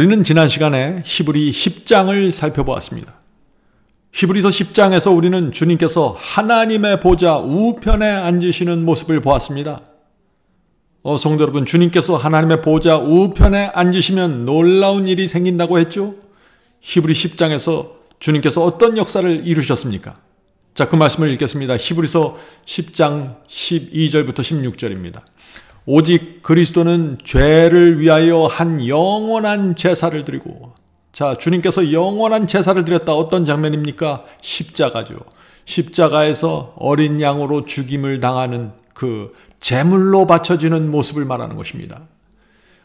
우리는 지난 시간에 히브리 10장을 살펴보았습니다. 히브리서 10장에서 우리는 주님께서 하나님의 보좌 우편에 앉으시는 모습을 보았습니다. 성도 여러분, 주님께서 하나님의 보좌 우편에 앉으시면 놀라운 일이 생긴다고 했죠? 히브리 10장에서 주님께서 어떤 역사를 이루셨습니까? 자, 그 말씀을 읽겠습니다. 히브리서 10장 12절부터 16절입니다. 오직 그리스도는 죄를 위하여 한 영원한 제사를 드리고, 자, 주님께서 영원한 제사를 드렸다. 어떤 장면입니까? 십자가죠. 십자가에서 어린 양으로 죽임을 당하는 그 제물로 바쳐지는 모습을 말하는 것입니다.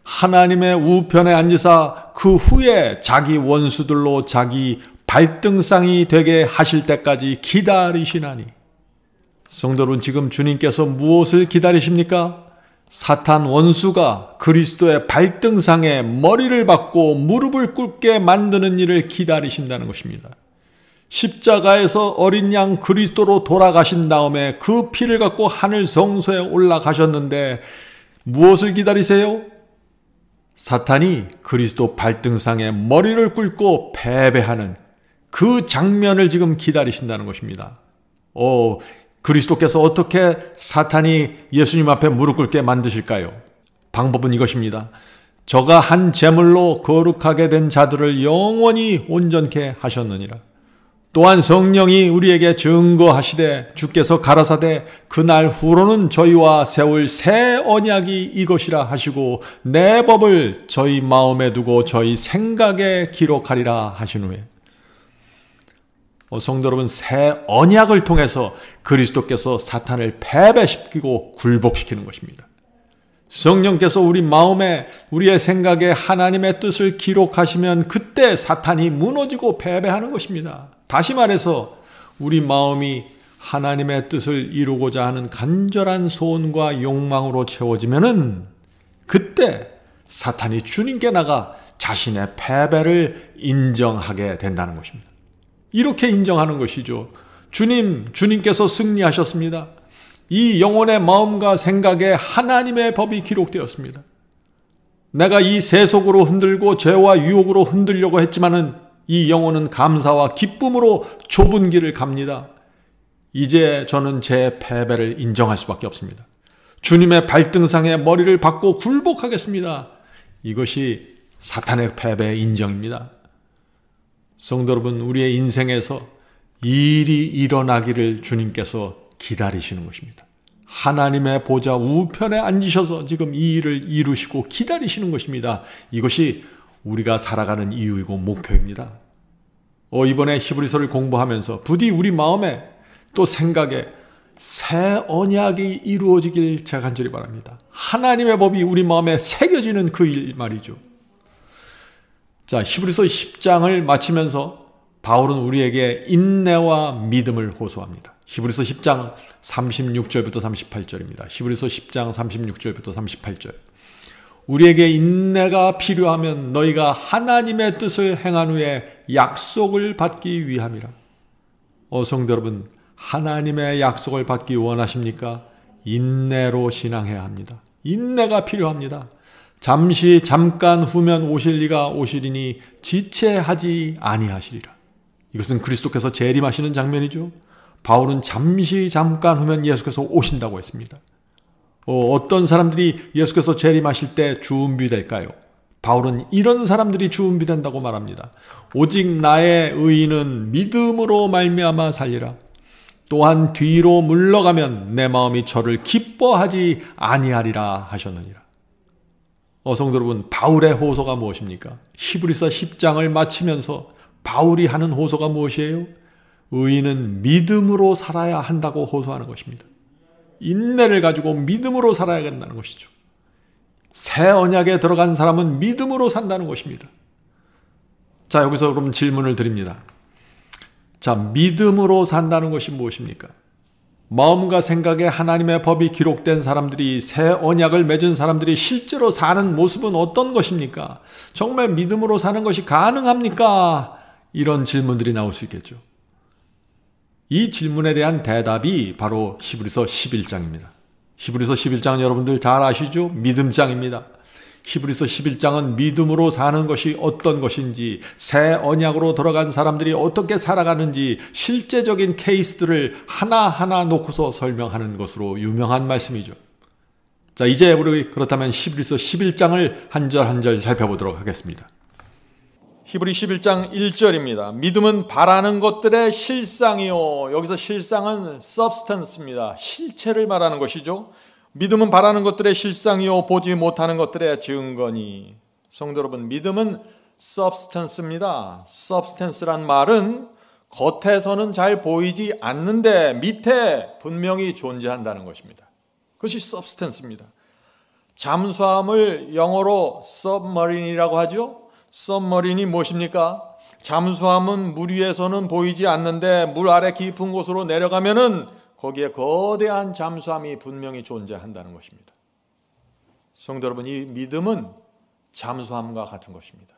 하나님의 우편에 앉으사 그 후에 자기 원수들로 자기 발등상이 되게 하실 때까지 기다리시나니. 성도 여러분, 지금 주님께서 무엇을 기다리십니까? 사탄 원수가 그리스도의 발등상에 머리를 박고 무릎을 꿇게 만드는 일을 기다리신다는 것입니다. 십자가에서 어린 양 그리스도로 돌아가신 다음에 그 피를 갖고 하늘 성소에 올라가셨는데 무엇을 기다리세요? 사탄이 그리스도 발등상에 머리를 꿇고 패배하는 그 장면을 지금 기다리신다는 것입니다. 그리스도께서 어떻게 사탄이 예수님 앞에 무릎 꿇게 만드실까요? 방법은 이것입니다. 저가 한 제물로 거룩하게 된 자들을 영원히 온전케 하셨느니라. 또한 성령이 우리에게 증거하시되 주께서 가라사대 그날 후로는 저희와 세울 새 언약이 이것이라 하시고 내 법을 저희 마음에 두고 저희 생각에 기록하리라 하신 후에, 성도 여러분, 새 언약을 통해서 그리스도께서 사탄을 패배시키고 굴복시키는 것입니다. 성령께서 우리 마음에, 우리의 생각에 하나님의 뜻을 기록하시면 그때 사탄이 무너지고 패배하는 것입니다. 다시 말해서 우리 마음이 하나님의 뜻을 이루고자 하는 간절한 소원과 욕망으로 채워지면은 그때 사탄이 주님께 나가 자신의 패배를 인정하게 된다는 것입니다. 이렇게 인정하는 것이죠. 주님께서 승리하셨습니다. 이 영혼의 마음과 생각에 하나님의 법이 기록되었습니다. 내가 이 세속으로 흔들고 죄와 유혹으로 흔들려고 했지만은 이 영혼은 감사와 기쁨으로 좁은 길을 갑니다. 이제 저는 제 패배를 인정할 수밖에 없습니다. 주님의 발등상에 머리를 박고 굴복하겠습니다. 이것이 사탄의 패배의 인정입니다. 성도 여러분, 우리의 인생에서 일이 일어나기를 주님께서 기다리시는 것입니다. 하나님의 보좌 우편에 앉으셔서 지금 이 일을 이루시고 기다리시는 것입니다. 이것이 우리가 살아가는 이유이고 목표입니다. 이번에 히브리서를 공부하면서 부디 우리 마음에 또 생각에 새 언약이 이루어지길 제가 간절히 바랍니다. 하나님의 법이 우리 마음에 새겨지는 그 일 말이죠. 자, 히브리서 10장을 마치면서 바울은 우리에게 인내와 믿음을 호소합니다. 히브리서 10장 36절부터 38절입니다. 히브리서 10장 36절부터 38절. 우리에게 인내가 필요하면 너희가 하나님의 뜻을 행한 후에 약속을 받기 위함이라. 성도 여러분, 하나님의 약속을 받기 원하십니까? 인내로 신앙해야 합니다. 인내가 필요합니다. 잠깐 후면 오실 이가 오시리니 지체하지 아니하시리라. 이것은 그리스도께서 재림하시는 장면이죠. 바울은 잠깐 후면 예수께서 오신다고 했습니다. 어떤 사람들이 예수께서 재림하실 때 준비될까요? 바울은 이런 사람들이 준비된다고 말합니다. 오직 나의 의인은 믿음으로 말미암아 살리라. 또한 뒤로 물러가면 내 마음이 저를 기뻐하지 아니하리라 하셨느니라. 성도 여러분, 바울의 호소가 무엇입니까? 히브리서 10장을 마치면서 바울이 하는 호소가 무엇이에요? 의인은 믿음으로 살아야 한다고 호소하는 것입니다. 인내를 가지고 믿음으로 살아야 된다는 것이죠. 새 언약에 들어간 사람은 믿음으로 산다는 것입니다. 자, 여기서 그럼 질문을 드립니다. 자, 믿음으로 산다는 것이 무엇입니까? 마음과 생각에 하나님의 법이 기록된 사람들이, 새 언약을 맺은 사람들이 실제로 사는 모습은 어떤 것입니까? 정말 믿음으로 사는 것이 가능합니까? 이런 질문들이 나올 수 있겠죠. 이 질문에 대한 대답이 바로 히브리서 11장입니다. 히브리서 11장은 여러분들 잘 아시죠? 믿음장입니다. 히브리서 11장은 믿음으로 사는 것이 어떤 것인지, 새 언약으로 들어간 사람들이 어떻게 살아가는지 실제적인 케이스들을 하나하나 놓고서 설명하는 것으로 유명한 말씀이죠. 자, 이제 우리 그렇다면 히브리서 11장을 한 절 한 절 살펴보도록 하겠습니다. 히브리 11장 1절입니다. 믿음은 바라는 것들의 실상이요. 여기서 실상은 substance입니다. 실체를 말하는 것이죠. 믿음은 바라는 것들의 실상이요 보지 못하는 것들의 증거니. 성도 여러분, 믿음은 substance입니다. substance란 말은 겉에서는 잘 보이지 않는데 밑에 분명히 존재한다는 것입니다. 그것이 substance입니다. 잠수함을 영어로 submarine이라고 하죠. submarine이 무엇입니까? 잠수함은 물 위에서는 보이지 않는데 물 아래 깊은 곳으로 내려가면은 거기에 거대한 잠수함이 분명히 존재한다는 것입니다. 성도 여러분, 이 믿음은 잠수함과 같은 것입니다.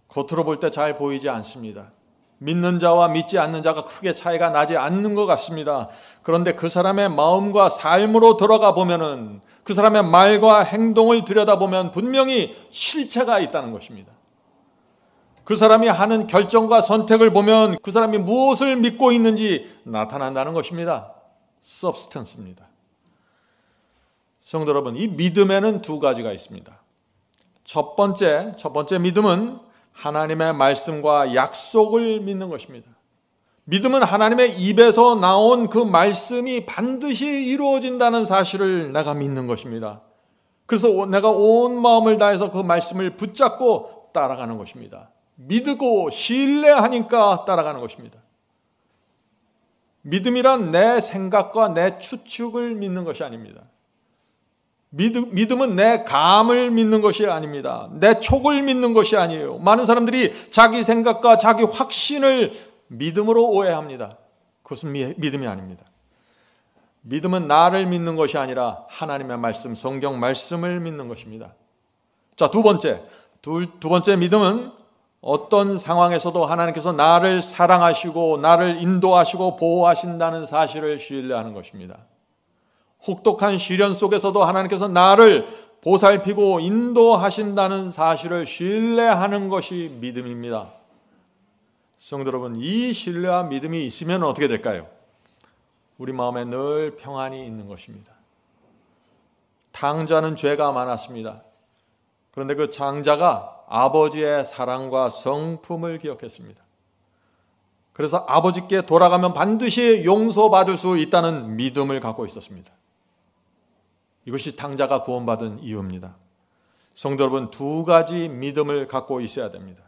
겉으로 볼 때 잘 보이지 않습니다. 믿는 자와 믿지 않는 자가 크게 차이가 나지 않는 것 같습니다. 그런데 그 사람의 마음과 삶으로 들어가 보면은, 그 사람의 말과 행동을 들여다보면 분명히 실체가 있다는 것입니다. 그 사람이 하는 결정과 선택을 보면 그 사람이 무엇을 믿고 있는지 나타난다는 것입니다. substance입니다. 성도 여러분, 이 믿음에는 두 가지가 있습니다. 첫 번째 믿음은 하나님의 말씀과 약속을 믿는 것입니다. 믿음은 하나님의 입에서 나온 그 말씀이 반드시 이루어진다는 사실을 내가 믿는 것입니다. 그래서 내가 온 마음을 다해서 그 말씀을 붙잡고 따라가는 것입니다. 믿고 신뢰하니까 따라가는 것입니다. 믿음이란 내 생각과 내 추측을 믿는 것이 아닙니다. 믿음은 내 감을 믿는 것이 아닙니다. 내 촉을 믿는 것이 아니에요. 많은 사람들이 자기 생각과 자기 확신을 믿음으로 오해합니다. 그것은 믿음이 아닙니다. 믿음은 나를 믿는 것이 아니라 하나님의 말씀, 성경 말씀을 믿는 것입니다. 자, 두 번째 믿음은 어떤 상황에서도 하나님께서 나를 사랑하시고 나를 인도하시고 보호하신다는 사실을 신뢰하는 것입니다. 혹독한 시련 속에서도 하나님께서 나를 보살피고 인도하신다는 사실을 신뢰하는 것이 믿음입니다. 성도 여러분, 이 신뢰와 믿음이 있으면 어떻게 될까요? 우리 마음에 늘 평안이 있는 것입니다. 탕자는 죄가 많았습니다. 그런데 그 장자가 아버지의 사랑과 성품을 기억했습니다. 그래서 아버지께 돌아가면 반드시 용서받을 수 있다는 믿음을 갖고 있었습니다. 이것이 탕자가 구원받은 이유입니다. 성도 여러분, 두 가지 믿음을 갖고 있어야 됩니다.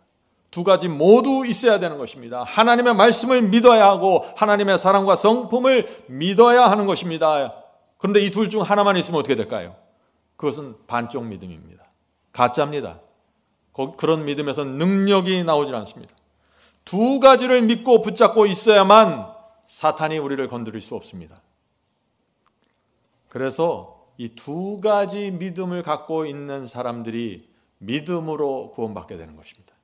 두 가지 모두 있어야 되는 것입니다. 하나님의 말씀을 믿어야 하고 하나님의 사랑과 성품을 믿어야 하는 것입니다. 그런데 이 둘 중 하나만 있으면 어떻게 될까요? 그것은 반쪽 믿음입니다. 가짜입니다. 그런 믿음에서는 능력이 나오질 않습니다. 두 가지를 믿고 붙잡고 있어야만 사탄이 우리를 건드릴 수 없습니다. 그래서 이 두 가지 믿음을 갖고 있는 사람들이 믿음으로 구원받게 되는 것입니다.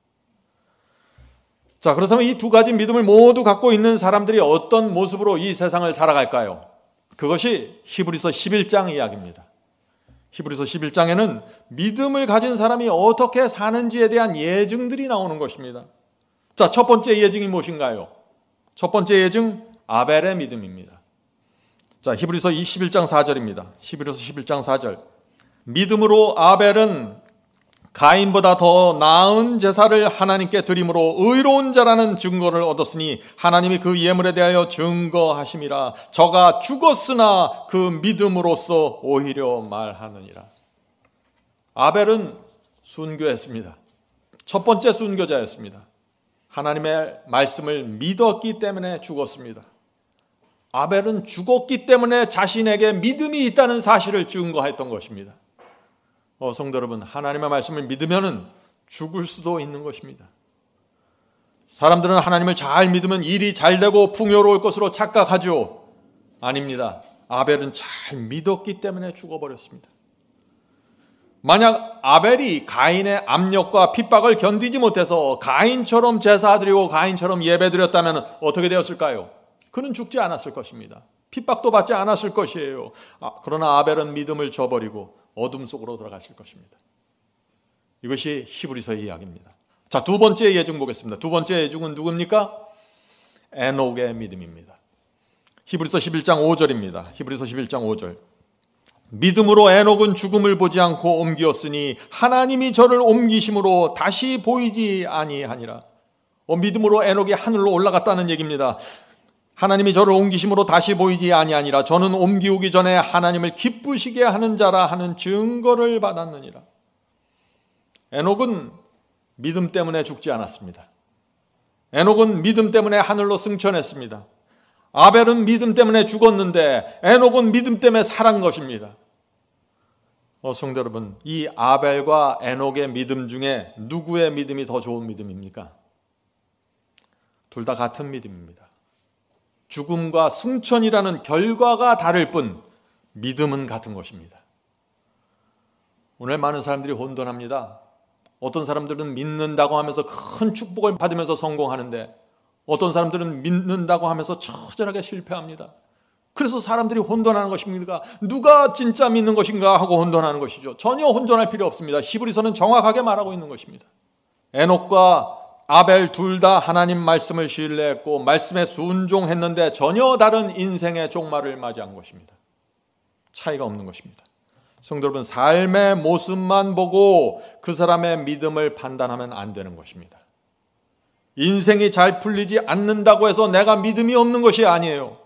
자, 그렇다면 이 두 가지 믿음을 모두 갖고 있는 사람들이 어떤 모습으로 이 세상을 살아갈까요? 그것이 히브리서 11장 이야기입니다. 히브리서 11장에는 믿음을 가진 사람이 어떻게 사는지에 대한 예증들이 나오는 것입니다. 자, 첫 번째 예증이 무엇인가요? 첫 번째 예증, 아벨의 믿음입니다. 자, 히브리서 11장 4절입니다. 히브리서 11장 4절. 믿음으로 아벨은 가인보다 더 나은 제사를 하나님께 드림으로 의로운 자라는 증거를 얻었으니 하나님이 그 예물에 대하여 증거하심이라. 저가 죽었으나 그 믿음으로써 오히려 말하느니라. 아벨은 순교했습니다. 첫 번째 순교자였습니다. 하나님의 말씀을 믿었기 때문에 죽었습니다. 아벨은 죽었기 때문에 자신에게 믿음이 있다는 사실을 증거했던 것입니다. 성도 여러분, 하나님의 말씀을 믿으면 죽을 수도 있는 것입니다. 사람들은 하나님을 잘 믿으면 일이 잘 되고 풍요로울 것으로 착각하죠. 아닙니다. 아벨은 잘 믿었기 때문에 죽어버렸습니다. 만약 아벨이 가인의 압력과 핍박을 견디지 못해서 가인처럼 제사드리고 가인처럼 예배드렸다면 어떻게 되었을까요? 그는 죽지 않았을 것입니다. 핍박도 받지 않았을 것이에요. 그러나 아벨은 믿음을 저버리고 어둠 속으로 들어가실 것입니다. 이것이 히브리서의 이야기입니다. 자, 두 번째 예증 보겠습니다. 두 번째 예증은 누굽니까? 에녹의 믿음입니다. 히브리서 11장 5절입니다. 히브리서 11장 5절. 믿음으로 에녹은 죽음을 보지 않고 옮기었으니 하나님이 저를 옮기심으로 다시 보이지 아니하니라. 믿음으로 에녹이 하늘로 올라갔다는 얘기입니다. 하나님이 저를 옮기심으로 다시 보이지 아니하니라. 저는 옮기우기 전에 하나님을 기쁘시게 하는 자라 하는 증거를 받았느니라. 에녹은 믿음 때문에 죽지 않았습니다. 에녹은 믿음 때문에 하늘로 승천했습니다. 아벨은 믿음 때문에 죽었는데 에녹은 믿음 때문에 살은 것입니다. 성도 여러분, 이 아벨과 에녹의 믿음 중에 누구의 믿음이 더 좋은 믿음입니까? 둘 다 같은 믿음입니다. 죽음과 승천이라는 결과가 다를 뿐 믿음은 같은 것입니다. 오늘 많은 사람들이 혼돈합니다. 어떤 사람들은 믿는다고 하면서 큰 축복을 받으면서 성공하는데 어떤 사람들은 믿는다고 하면서 처절하게 실패합니다. 그래서 사람들이 혼돈하는 것입니까? 누가 진짜 믿는 것인가 하고 혼돈하는 것이죠. 전혀 혼돈할 필요 없습니다. 히브리서는 정확하게 말하고 있는 것입니다. 에녹과 아벨 둘 다 하나님 말씀을 신뢰했고 말씀에 순종했는데 전혀 다른 인생의 종말을 맞이한 것입니다. 차이가 없는 것입니다. 성도 여러분, 삶의 모습만 보고 그 사람의 믿음을 판단하면 안 되는 것입니다. 인생이 잘 풀리지 않는다고 해서 내가 믿음이 없는 것이 아니에요.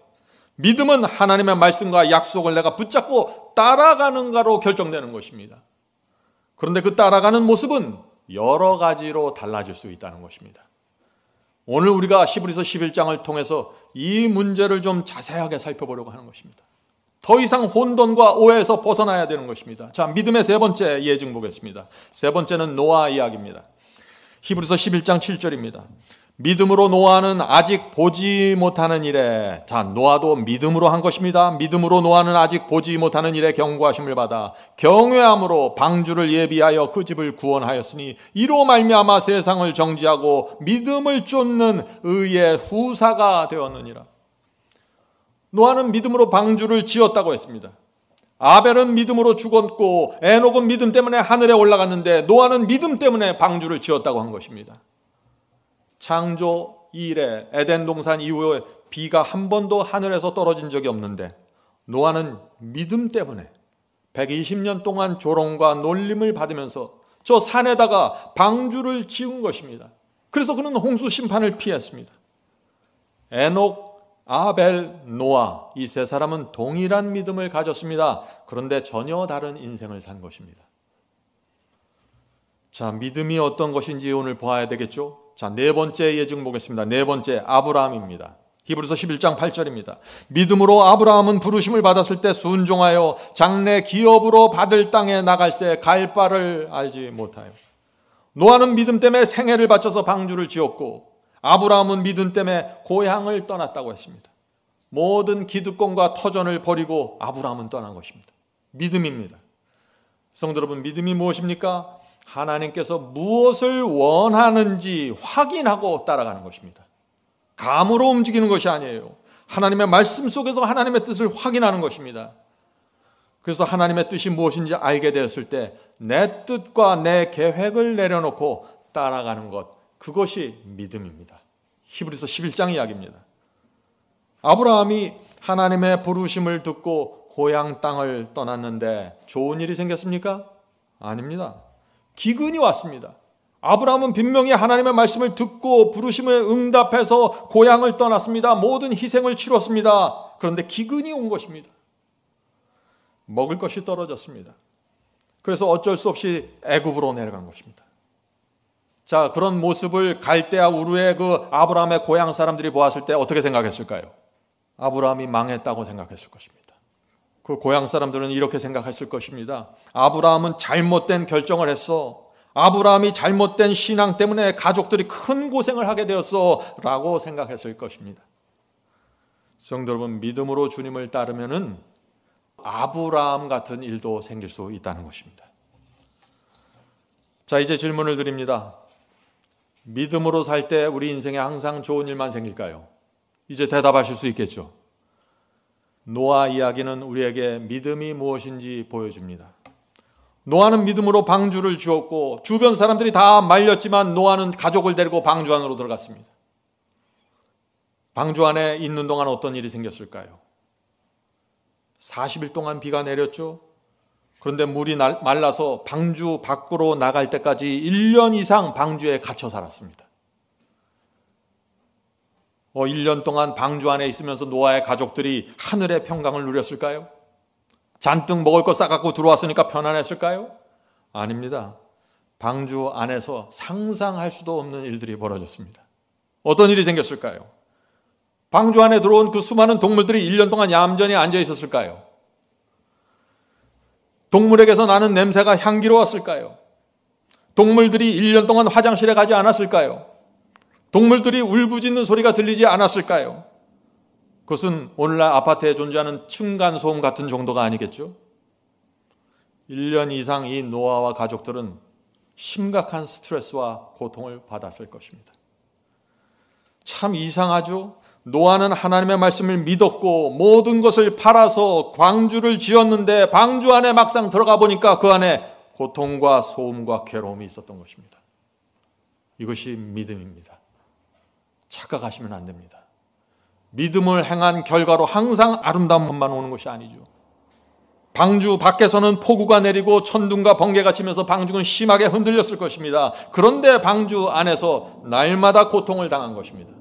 믿음은 하나님의 말씀과 약속을 내가 붙잡고 따라가는가로 결정되는 것입니다. 그런데 그 따라가는 모습은 여러 가지로 달라질 수 있다는 것입니다. 오늘 우리가 히브리서 11장을 통해서 이 문제를 좀 자세하게 살펴보려고 하는 것입니다. 더 이상 혼돈과 오해에서 벗어나야 되는 것입니다. 자, 믿음의 세 번째 예증 보겠습니다. 세 번째는 노아 이야기입니다. 히브리서 11장 7절입니다. 믿음으로 노아는 아직 보지 못하는 일에, 자, 노아도 믿음으로 한 것입니다. 믿음으로 노아는 아직 보지 못하는 일에 경고하심을 받아 경외함으로 방주를 예비하여 그 집을 구원하였으니 이로 말미암아 세상을 정지하고 믿음을 쫓는 의의 후사가 되었느니라. 노아는 믿음으로 방주를 지었다고 했습니다. 아벨은 믿음으로 죽었고 에녹은 믿음 때문에 하늘에 올라갔는데 노아는 믿음 때문에 방주를 지었다고 한 것입니다. 창조 이래 에덴 동산 이후에 비가 한 번도 하늘에서 떨어진 적이 없는데 노아는 믿음 때문에 120년 동안 조롱과 놀림을 받으면서 저 산에다가 방주를 지은 것입니다. 그래서 그는 홍수 심판을 피했습니다. 에녹, 아벨, 노아 이 세 사람은 동일한 믿음을 가졌습니다. 그런데 전혀 다른 인생을 산 것입니다. 자, 믿음이 어떤 것인지 오늘 봐야 되겠죠? 자, 네 번째 예증 보겠습니다. 네 번째, 아브라함입니다. 히브리서 11장 8절입니다. 믿음으로 아브라함은 부르심을 받았을 때 순종하여 장래 기업으로 받을 땅에 나갈새 갈 바를 알지 못하여. 노아는 믿음 때문에 생애를 바쳐서 방주를 지었고 아브라함은 믿음 때문에 고향을 떠났다고 했습니다. 모든 기득권과 터전을 버리고 아브라함은 떠난 것입니다. 믿음입니다. 성도 여러분, 믿음이 무엇입니까? 하나님께서 무엇을 원하는지 확인하고 따라가는 것입니다. 감으로 움직이는 것이 아니에요. 하나님의 말씀 속에서 하나님의 뜻을 확인하는 것입니다. 그래서 하나님의 뜻이 무엇인지 알게 되었을 때 내 뜻과 내 계획을 내려놓고 따라가는 것, 그것이 믿음입니다. 히브리서 11장 이야기입니다. 아브라함이 하나님의 부르심을 듣고 고향 땅을 떠났는데 좋은 일이 생겼습니까? 아닙니다. 기근이 왔습니다. 아브라함은 분명히 하나님의 말씀을 듣고 부르심에 응답해서 고향을 떠났습니다. 모든 희생을 치렀습니다. 그런데 기근이 온 것입니다. 먹을 것이 떨어졌습니다. 그래서 어쩔 수 없이 애굽으로 내려간 것입니다. 자, 그런 모습을 갈대아 우르의 그 아브라함의 고향 사람들이 보았을 때 어떻게 생각했을까요? 아브라함이 망했다고 생각했을 것입니다. 그 고향 사람들은 이렇게 생각했을 것입니다. 아브라함은 잘못된 결정을 했어. 아브라함이 잘못된 신앙 때문에 가족들이 큰 고생을 하게 되었어 라고 생각했을 것입니다. 성도 여러분, 믿음으로 주님을 따르면은 아브라함 같은 일도 생길 수 있다는 것입니다. 자, 이제 질문을 드립니다. 믿음으로 살 때 우리 인생에 항상 좋은 일만 생길까요? 이제 대답하실 수 있겠죠. 노아 이야기는 우리에게 믿음이 무엇인지 보여줍니다. 노아는 믿음으로 방주를 지었고 주변 사람들이 다 말렸지만 노아는 가족을 데리고 방주 안으로 들어갔습니다. 방주 안에 있는 동안 어떤 일이 생겼을까요? 40일 동안 비가 내렸죠. 그런데 물이 말라서 방주 밖으로 나갈 때까지 1년 이상 방주에 갇혀 살았습니다. 1년 동안 방주 안에 있으면서 노아의 가족들이 하늘의 평강을 누렸을까요? 잔뜩 먹을 거 싸갖고 들어왔으니까 편안했을까요? 아닙니다. 방주 안에서 상상할 수도 없는 일들이 벌어졌습니다. 어떤 일이 생겼을까요? 방주 안에 들어온 그 수많은 동물들이 1년 동안 얌전히 앉아 있었을까요? 동물에게서 나는 냄새가 향기로웠을까요? 동물들이 1년 동안 화장실에 가지 않았을까요? 동물들이 울부짖는 소리가 들리지 않았을까요? 그것은 오늘날 아파트에 존재하는 층간소음 같은 정도가 아니겠죠? 1년 이상 이 노아와 가족들은 심각한 스트레스와 고통을 받았을 것입니다. 참 이상하죠? 노아는 하나님의 말씀을 믿었고 모든 것을 팔아서 방주를 지었는데 방주 안에 막상 들어가 보니까 그 안에 고통과 소음과 괴로움이 있었던 것입니다. 이것이 믿음입니다. 착각하시면 안 됩니다. 믿음을 행한 결과로 항상 아름다운 것만 오는 것이 아니죠. 방주 밖에서는 폭우가 내리고 천둥과 번개가 치면서 방주는 심하게 흔들렸을 것입니다. 그런데 방주 안에서 날마다 고통을 당한 것입니다.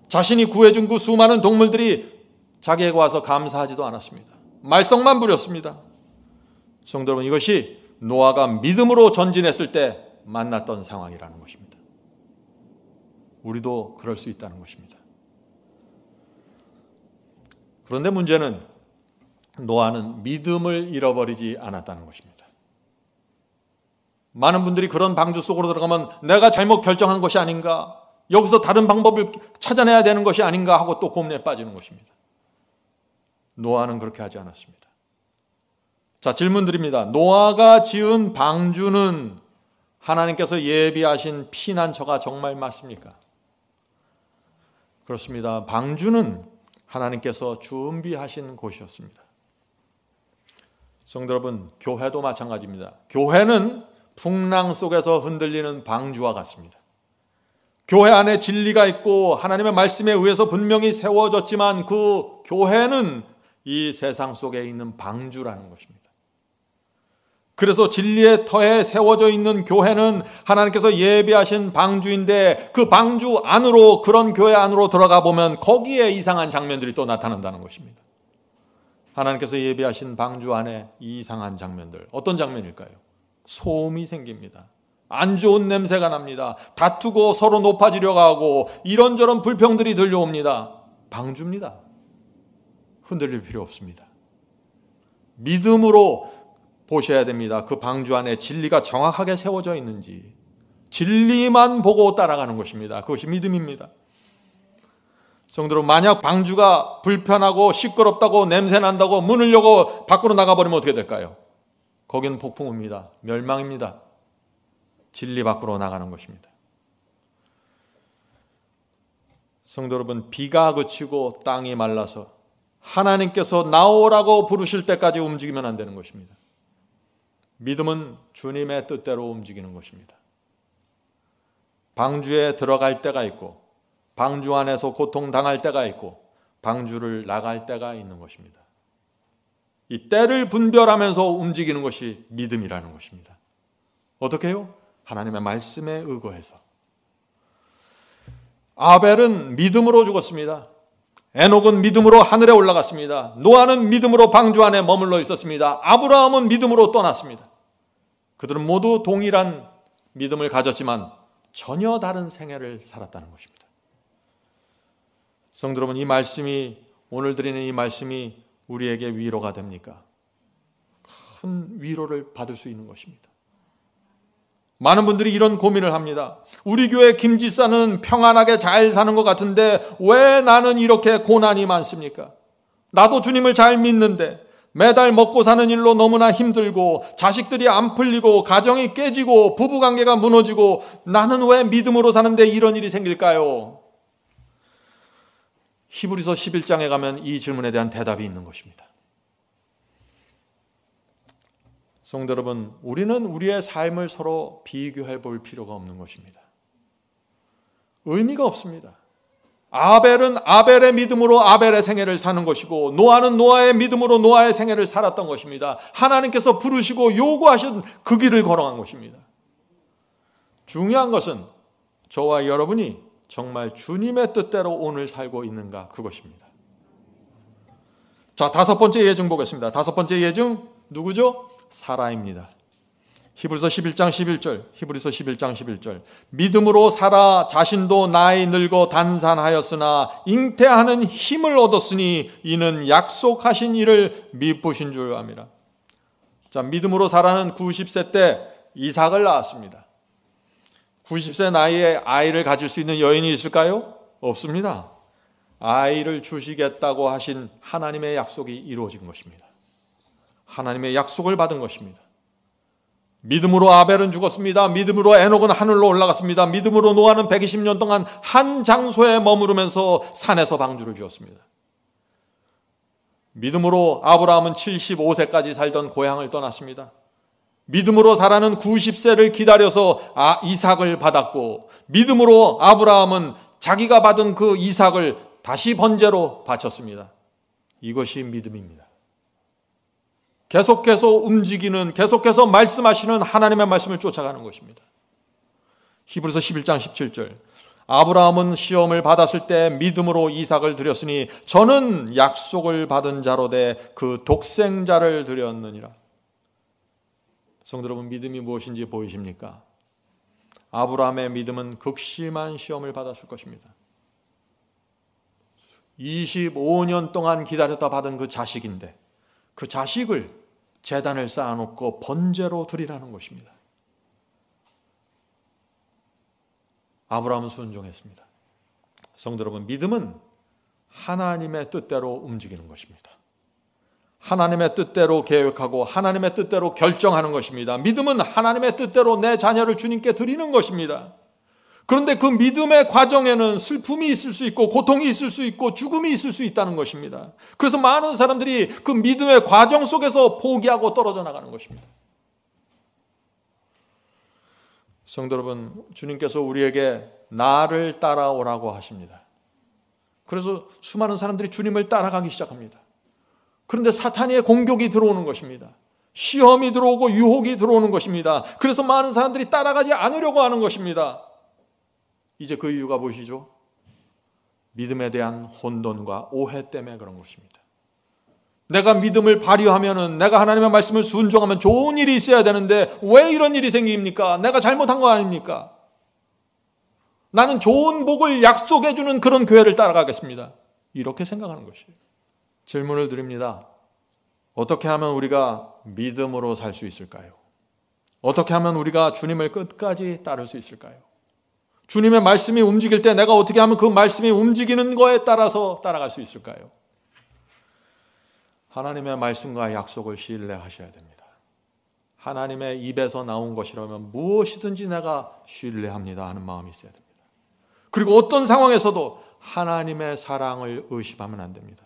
자신이 구해준 그 수많은 동물들이 자기에게 와서 감사하지도 않았습니다. 말썽만 부렸습니다. 성도 여러분, 이것이 노아가 믿음으로 전진했을 때 만났던 상황이라는 것입니다. 우리도 그럴 수 있다는 것입니다. 그런데 문제는 노아는 믿음을 잃어버리지 않았다는 것입니다. 많은 분들이 그런 방주 속으로 들어가면 내가 잘못 결정한 것이 아닌가, 여기서 다른 방법을 찾아내야 되는 것이 아닌가 하고 또 고민에 빠지는 것입니다. 노아는 그렇게 하지 않았습니다. 자, 질문 드립니다. 노아가 지은 방주는 하나님께서 예비하신 피난처가 정말 맞습니까? 그렇습니다. 방주는 하나님께서 준비하신 곳이었습니다. 성도 여러분, 교회도 마찬가지입니다. 교회는 풍랑 속에서 흔들리는 방주와 같습니다. 교회 안에 진리가 있고 하나님의 말씀에 의해서 분명히 세워졌지만 그 교회는 이 세상 속에 있는 방주라는 것입니다. 그래서 진리의 터에 세워져 있는 교회는 하나님께서 예비하신 방주인데 그 방주 안으로, 그런 교회 안으로 들어가 보면 거기에 이상한 장면들이 또 나타난다는 것입니다. 하나님께서 예비하신 방주 안에 이상한 장면들, 어떤 장면일까요? 소음이 생깁니다. 안 좋은 냄새가 납니다. 다투고 서로 높아지려고 하고 이런저런 불평들이 들려옵니다. 방주입니다. 흔들릴 필요 없습니다. 믿음으로 보셔야 됩니다. 그 방주 안에 진리가 정확하게 세워져 있는지. 진리만 보고 따라가는 것입니다. 그것이 믿음입니다. 성도로, 만약 방주가 불편하고 시끄럽다고 냄새난다고 문을 열고 밖으로 나가버리면 어떻게 될까요? 거기는 폭풍입니다. 멸망입니다. 진리 밖으로 나가는 것입니다. 성도 여러분, 비가 그치고 땅이 말라서 하나님께서 나오라고 부르실 때까지 움직이면 안 되는 것입니다. 믿음은 주님의 뜻대로 움직이는 것입니다. 방주에 들어갈 때가 있고 방주 안에서 고통당할 때가 있고 방주를 나갈 때가 있는 것입니다. 이 때를 분별하면서 움직이는 것이 믿음이라는 것입니다. 어떻게 해요? 하나님의 말씀에 의거해서. 아벨은 믿음으로 죽었습니다. 에녹은 믿음으로 하늘에 올라갔습니다. 노아는 믿음으로 방주 안에 머물러 있었습니다. 아브라함은 믿음으로 떠났습니다. 그들은 모두 동일한 믿음을 가졌지만 전혀 다른 생애를 살았다는 것입니다. 성도 여러분, 이 말씀이, 오늘 드리는 이 말씀이 우리에게 위로가 됩니까? 큰 위로를 받을 수 있는 것입니다. 많은 분들이 이런 고민을 합니다. 우리 교회 김지사는 평안하게 잘 사는 것 같은데 왜 나는 이렇게 고난이 많습니까? 나도 주님을 잘 믿는데 매달 먹고 사는 일로 너무나 힘들고 자식들이 안 풀리고 가정이 깨지고 부부관계가 무너지고 나는 왜 믿음으로 사는데 이런 일이 생길까요? 히브리서 11장에 가면 이 질문에 대한 대답이 있는 것입니다. 성도 여러분, 우리는 우리의 삶을 서로 비교해 볼 필요가 없는 것입니다. 의미가 없습니다. 아벨은 아벨의 믿음으로 아벨의 생애를 사는 것이고, 노아는 노아의 믿음으로 노아의 생애를 살았던 것입니다. 하나님께서 부르시고 요구하신 그 길을 걸어간 것입니다. 중요한 것은 저와 여러분이 정말 주님의 뜻대로 오늘 살고 있는가, 그것입니다. 자, 5번째 예증 보겠습니다. 5번째 예증 누구죠? 사라입니다. 히브리서 11장 11절, 히브리서 11장 11절. 믿음으로 사라 자신도 나이 늙어 단산하였으나 잉태하는 힘을 얻었으니 이는 약속하신 이를 미쁘신 줄 압니다. 자, 믿음으로 사라는 90세 때 이삭을 낳았습니다. 90세 나이에 아이를 가질 수 있는 여인이 있을까요? 없습니다. 아이를 주시겠다고 하신 하나님의 약속이 이루어진 것입니다. 하나님의 약속을 받은 것입니다. 믿음으로 아벨은 죽었습니다. 믿음으로 에녹은 하늘로 올라갔습니다. 믿음으로 노아는 120년 동안 한 장소에 머무르면서 산에서 방주를 지었습니다. 믿음으로 아브라함은 75세까지 살던 고향을 떠났습니다. 믿음으로 사라는 90세를 기다려서 이삭을 받았고, 믿음으로 아브라함은 자기가 받은 그 이삭을 다시 번제로 바쳤습니다. 이것이 믿음입니다. 계속해서 움직이는, 계속해서 말씀하시는 하나님의 말씀을 쫓아가는 것입니다. 히브리서 11장 17절. 아브라함은 시험을 받았을 때 믿음으로 이삭을 드렸으니 저는 약속을 받은 자로 돼 그 독생자를 드렸느니라. 성도 여러분, 믿음이 무엇인지 보이십니까? 아브라함의 믿음은 극심한 시험을 받았을 것입니다. 25년 동안 기다렸다 받은 그 자식인데, 그 자식을 제단을 쌓아놓고 번제로 드리라는 것입니다. 아브라함은 순종했습니다. 성도 여러분, 믿음은 하나님의 뜻대로 움직이는 것입니다. 하나님의 뜻대로 계획하고 하나님의 뜻대로 결정하는 것입니다. 믿음은 하나님의 뜻대로 내 자녀를 주님께 드리는 것입니다. 그런데 그 믿음의 과정에는 슬픔이 있을 수 있고 고통이 있을 수 있고 죽음이 있을 수 있다는 것입니다. 그래서 많은 사람들이 그 믿음의 과정 속에서 포기하고 떨어져 나가는 것입니다. 성도 여러분, 주님께서 우리에게 나를 따라오라고 하십니다. 그래서 수많은 사람들이 주님을 따라가기 시작합니다. 그런데 사탄의 공격이 들어오는 것입니다. 시험이 들어오고 유혹이 들어오는 것입니다. 그래서 많은 사람들이 따라가지 않으려고 하는 것입니다. 이제 그 이유가 무엇이죠? 믿음에 대한 혼돈과 오해 때문에 그런 것입니다. 내가 믿음을 발휘하면은, 내가 하나님의 말씀을 순종하면 좋은 일이 있어야 되는데 왜 이런 일이 생깁니까? 내가 잘못한 거 아닙니까? 나는 좋은 복을 약속해 주는 그런 교회를 따라가겠습니다. 이렇게 생각하는 것이에요. 질문을 드립니다. 어떻게 하면 우리가 믿음으로 살 수 있을까요? 어떻게 하면 우리가 주님을 끝까지 따를 수 있을까요? 주님의 말씀이 움직일 때 내가 어떻게 하면 그 말씀이 움직이는 거에 따라서 따라갈 수 있을까요? 하나님의 말씀과 약속을 신뢰하셔야 됩니다. 하나님의 입에서 나온 것이라면 무엇이든지 내가 신뢰합니다 하는 마음이 있어야 됩니다. 그리고 어떤 상황에서도 하나님의 사랑을 의심하면 안 됩니다.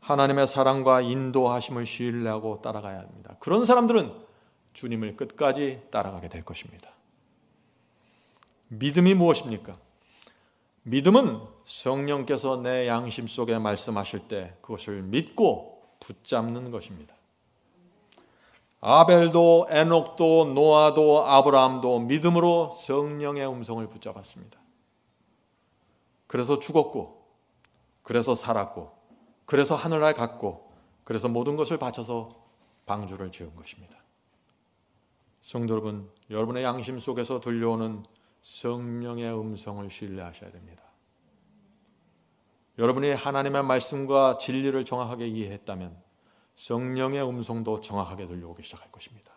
하나님의 사랑과 인도하심을 신뢰하고 따라가야 합니다. 그런 사람들은 주님을 끝까지 따라가게 될 것입니다. 믿음이 무엇입니까? 믿음은 성령께서 내 양심 속에 말씀하실 때 그것을 믿고 붙잡는 것입니다. 아벨도 에녹도 노아도 아브라함도 믿음으로 성령의 음성을 붙잡았습니다. 그래서 죽었고, 그래서 살았고, 그래서 하늘나라에 갔고, 그래서 모든 것을 바쳐서 방주를 지은 것입니다. 성도 여러분, 여러분의 양심 속에서 들려오는 성령의 음성을 신뢰하셔야 됩니다. 여러분이 하나님의 말씀과 진리를 정확하게 이해했다면 성령의 음성도 정확하게 들려오기 시작할 것입니다.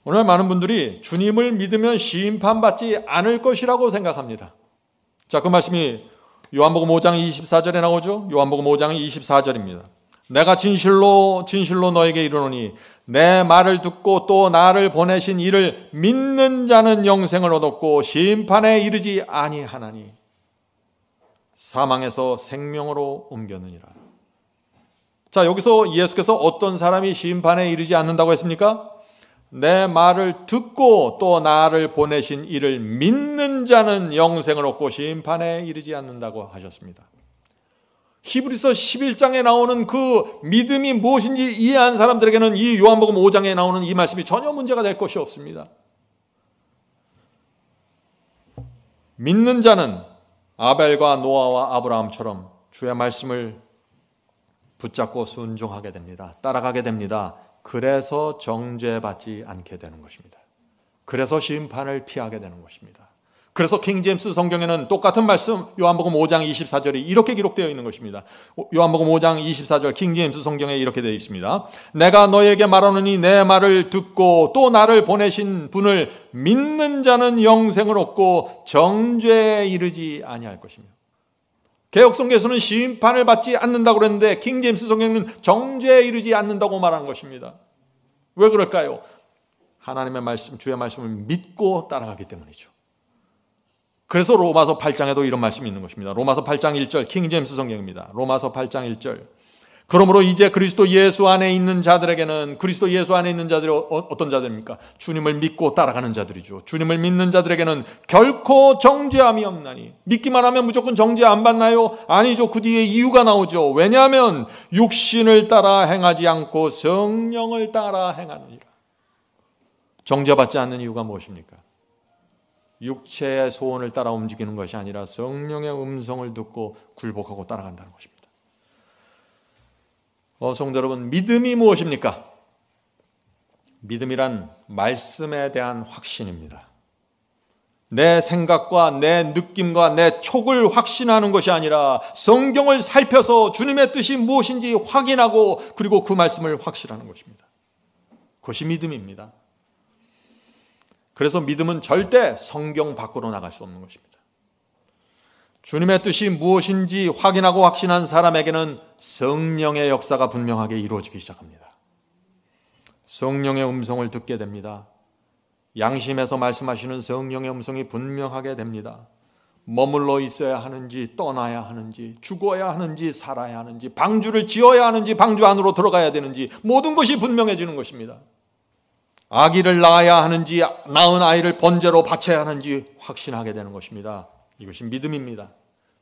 오늘 많은 분들이 주님을 믿으면 심판받지 않을 것이라고 생각합니다. 자, 그 말씀이 요한복음 5장 24절에 나오죠. 요한복음 5장 24절입니다. 내가 진실로 너에게 이르노니 내 말을 듣고 또 나를 보내신 이를 믿는 자는 영생을 얻었고 심판에 이르지 아니하나니 사망에서 생명으로 옮겼느니라. 자, 여기서 예수께서 어떤 사람이 심판에 이르지 않는다고 했습니까? 내 말을 듣고 또 나를 보내신 이를 믿는 자는 영생을 얻고 심판에 이르지 않는다고 하셨습니다. 히브리서 11장에 나오는 그 믿음이 무엇인지 이해한 사람들에게는 이 요한복음 5장에 나오는 이 말씀이 전혀 문제가 될 것이 없습니다. 믿는 자는 아벨과 노아와 아브라함처럼 주의 말씀을 붙잡고 순종하게 됩니다. 따라가게 됩니다. 그래서 정죄받지 않게 되는 것입니다. 그래서 심판을 피하게 되는 것입니다. 그래서 킹제임스 성경에는 똑같은 말씀 요한복음 5장 24절이 이렇게 기록되어 있는 것입니다. 요한복음 5장 24절 킹제임스 성경에 이렇게 되어 있습니다. 내가 너에게 말하노니 내 말을 듣고 또 나를 보내신 분을 믿는 자는 영생을 얻고 정죄에 이르지 아니할 것이며. 개역성경에서는 심판을 받지 않는다고 그랬는데 킹제임스 성경은 정죄에 이르지 않는다고 말하는 것입니다. 왜 그럴까요? 하나님의 말씀, 주의 말씀을 믿고 따라가기 때문이죠. 그래서 로마서 8장에도 이런 말씀이 있는 것입니다. 로마서 8장 1절 킹제임스 성경입니다. 로마서 8장 1절 그러므로 이제 그리스도 예수 안에 있는 자들에게는 그리스도 예수 안에 있는 자들이 어떤 자들입니까? 주님을 믿고 따라가는 자들이죠. 주님을 믿는 자들에게는 결코 정죄함이 없나니. 믿기만 하면 무조건 정죄 안 받나요? 아니죠. 그 뒤에 이유가 나오죠. 왜냐하면 육신을 따라 행하지 않고 성령을 따라 행하느니라. 정죄받지 않는 이유가 무엇입니까? 육체의 소원을 따라 움직이는 것이 아니라 성령의 음성을 듣고 굴복하고 따라간다는 것입니다. 성도 여러분, 믿음이 무엇입니까? 믿음이란 말씀에 대한 확신입니다. 내 생각과 내 느낌과 내 촉을 확신하는 것이 아니라 성경을 살펴서 주님의 뜻이 무엇인지 확인하고 그리고 그 말씀을 확신하는 것입니다. 그것이 믿음입니다. 그래서 믿음은 절대 성경 밖으로 나갈 수 없는 것입니다. 주님의 뜻이 무엇인지 확인하고 확신한 사람에게는 성령의 역사가 분명하게 이루어지기 시작합니다. 성령의 음성을 듣게 됩니다. 양심에서 말씀하시는 성령의 음성이 분명하게 됩니다. 머물러 있어야 하는지 떠나야 하는지 죽어야 하는지 살아야 하는지 방주를 지어야 하는지 방주 안으로 들어가야 되는지 모든 것이 분명해지는 것입니다. 아기를 낳아야 하는지 낳은 아이를 번제로 바쳐야 하는지 확신하게 되는 것입니다. 이것이 믿음입니다.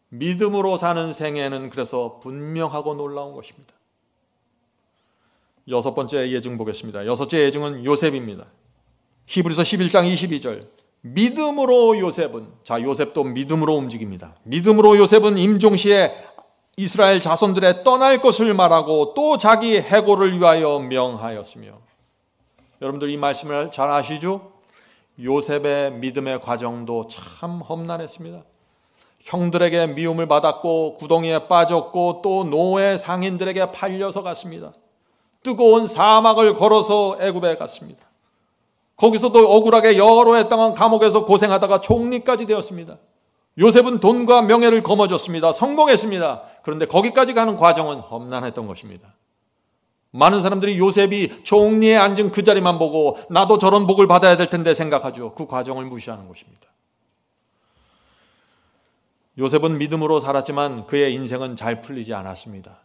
믿음으로 사는 생애는 그래서 분명하고 놀라운 것입니다. 여섯 번째 예증 보겠습니다. 여섯째 예증은 요셉입니다. 히브리서 11장 22절 믿음으로 요셉은, 자, 요셉도 믿음으로 움직입니다. 믿음으로 요셉은 임종시에 이스라엘 자손들의 떠날 것을 말하고 또 자기 해고를 위하여 명하였으며. 여러분들 이 말씀을 잘 아시죠? 요셉의 믿음의 과정도 참 험난했습니다. 형들에게 미움을 받았고 구덩이에 빠졌고 또 노예 상인들에게 팔려서 갔습니다. 뜨거운 사막을 걸어서 애굽에 갔습니다. 거기서도 억울하게 여러 해 동안 감옥에서 고생하다가 총리까지 되었습니다. 요셉은 돈과 명예를 거머쥐었습니다. 성공했습니다. 그런데 거기까지 가는 과정은 험난했던 것입니다. 많은 사람들이 요셉이 총리에 앉은 그 자리만 보고 나도 저런 복을 받아야 될 텐데 생각하죠. 그 과정을 무시하는 것입니다. 요셉은 믿음으로 살았지만 그의 인생은 잘 풀리지 않았습니다.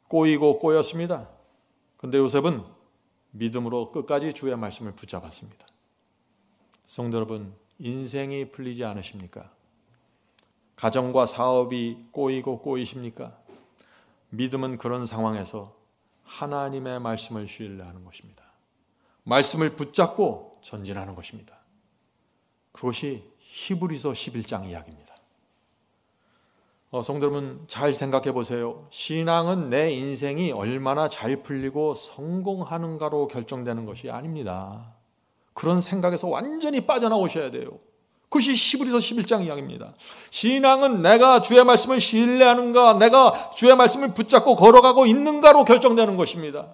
꼬이고 꼬였습니다. 그런데 요셉은 믿음으로 끝까지 주의 말씀을 붙잡았습니다. 성도 여러분, 인생이 풀리지 않으십니까? 가정과 사업이 꼬이고 꼬이십니까? 믿음은 그런 상황에서 하나님의 말씀을 신뢰하는 것입니다. 말씀을 붙잡고 전진하는 것입니다. 그것이 히브리서 11장 이야기입니다. 성도 여러분, 잘 생각해 보세요. 신앙은 내 인생이 얼마나 잘 풀리고 성공하는가로 결정되는 것이 아닙니다. 그런 생각에서 완전히 빠져나오셔야 돼요. 그것이 히브리서 11장 이야기입니다. 신앙은 내가 주의 말씀을 신뢰하는가, 내가 주의 말씀을 붙잡고 걸어가고 있는가로 결정되는 것입니다.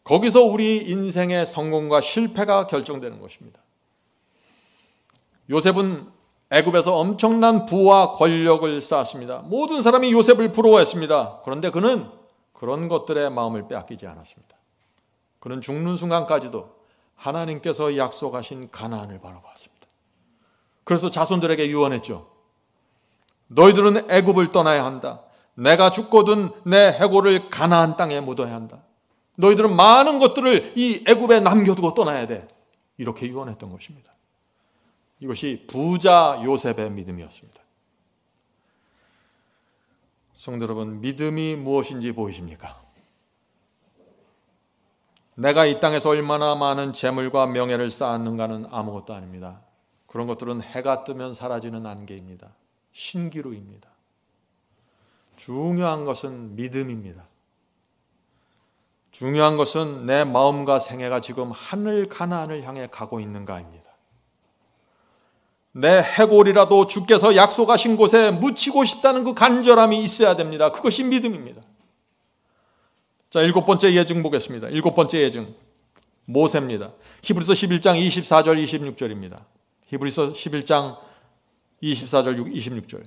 거기서 우리 인생의 성공과 실패가 결정되는 것입니다. 요셉은 애굽에서 엄청난 부와 권력을 쌓았습니다. 모든 사람이 요셉을 부러워했습니다. 그런데 그는 그런 것들의 마음을 빼앗기지 않았습니다. 그는 죽는 순간까지도 하나님께서 약속하신 가나안을 바라봤습니다. 그래서 자손들에게 유언했죠. 너희들은 애굽을 떠나야 한다. 내가 죽거든 내 해골을 가나안 땅에 묻어야 한다. 너희들은 많은 것들을 이 애굽에 남겨두고 떠나야 돼. 이렇게 유언했던 것입니다. 이것이 부자 요셉의 믿음이었습니다. 성도 여러분, 믿음이 무엇인지 보이십니까? 내가 이 땅에서 얼마나 많은 재물과 명예를 쌓았는가는 아무것도 아닙니다. 그런 것들은 해가 뜨면 사라지는 안개입니다. 신기루입니다. 중요한 것은 믿음입니다. 중요한 것은 내 마음과 생애가 지금 하늘 가나안을 향해 가고 있는가입니다. 내 해골이라도 주께서 약속하신 곳에 묻히고 싶다는 그 간절함이 있어야 됩니다. 그것이 믿음입니다. 자, 7번째 예증 보겠습니다. 7번째 예증, 모세입니다. 히브리서 11장 24절 26절입니다. 히브리서 11장 24절 26절.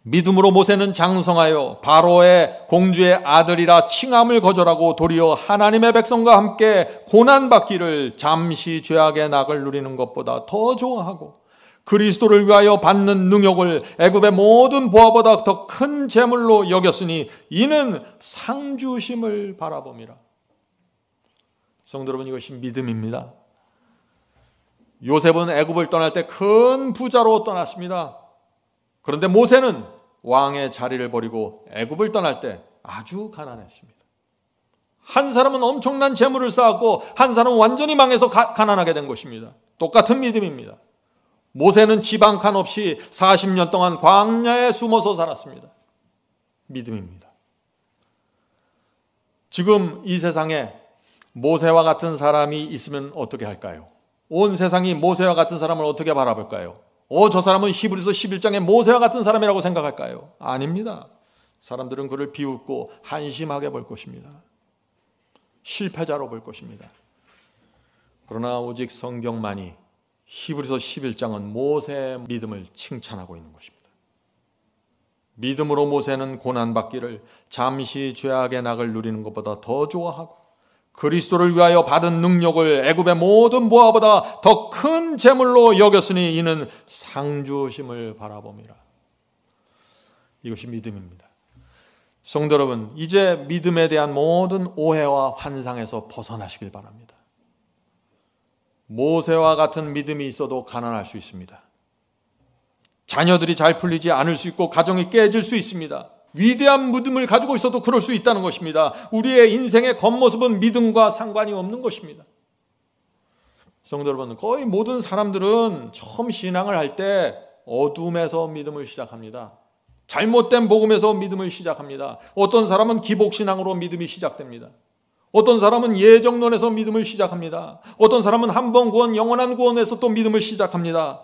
믿음으로 모세는 장성하여 바로의 공주의 아들이라 칭함을 거절하고 도리어 하나님의 백성과 함께 고난받기를 잠시 죄악의 낙을 누리는 것보다 더 좋아하고 그리스도를 위하여 받는 능욕을 애굽의 모든 보화보다 더 큰 재물로 여겼으니 이는 상주심을 바라봄이라. 성도 여러분, 이것이 믿음입니다. 요셉은 애굽을 떠날 때 큰 부자로 떠났습니다. 그런데 모세는 왕의 자리를 버리고 애굽을 떠날 때 아주 가난했습니다. 한 사람은 엄청난 재물을 쌓았고 한 사람은 완전히 망해서 가난하게 된 것입니다. 똑같은 믿음입니다. 모세는 집 한 칸 없이 40년 동안 광야에 숨어서 살았습니다. 믿음입니다. 지금 이 세상에 모세와 같은 사람이 있으면 어떻게 할까요? 온 세상이 모세와 같은 사람을 어떻게 바라볼까요? 저 사람은 히브리서 11장의 모세와 같은 사람이라고 생각할까요? 아닙니다. 사람들은 그를 비웃고 한심하게 볼 것입니다. 실패자로 볼 것입니다. 그러나 오직 성경만이 히브리서 11장은 모세의 믿음을 칭찬하고 있는 것입니다. 믿음으로 모세는 고난받기를 잠시 죄악의 낙을 누리는 것보다 더 좋아하고 그리스도를 위하여 받은 능력을 애굽의 모든 보화보다 더 큰 재물로 여겼으니 이는 상주심을 바라봄이라. 이것이 믿음입니다. 성도 여러분, 이제 믿음에 대한 모든 오해와 환상에서 벗어나시길 바랍니다. 모세와 같은 믿음이 있어도 가난할 수 있습니다. 자녀들이 잘 풀리지 않을 수 있고 가정이 깨질 수 있습니다. 위대한 믿음을 가지고 있어도 그럴 수 있다는 것입니다. 우리의 인생의 겉모습은 믿음과 상관이 없는 것입니다. 성도 여러분, 거의 모든 사람들은 처음 신앙을 할 때 어둠에서 믿음을 시작합니다. 잘못된 복음에서 믿음을 시작합니다. 어떤 사람은 기복신앙으로 믿음이 시작됩니다. 어떤 사람은 예정론에서 믿음을 시작합니다. 어떤 사람은 한 번 구원, 영원한 구원에서 또 믿음을 시작합니다.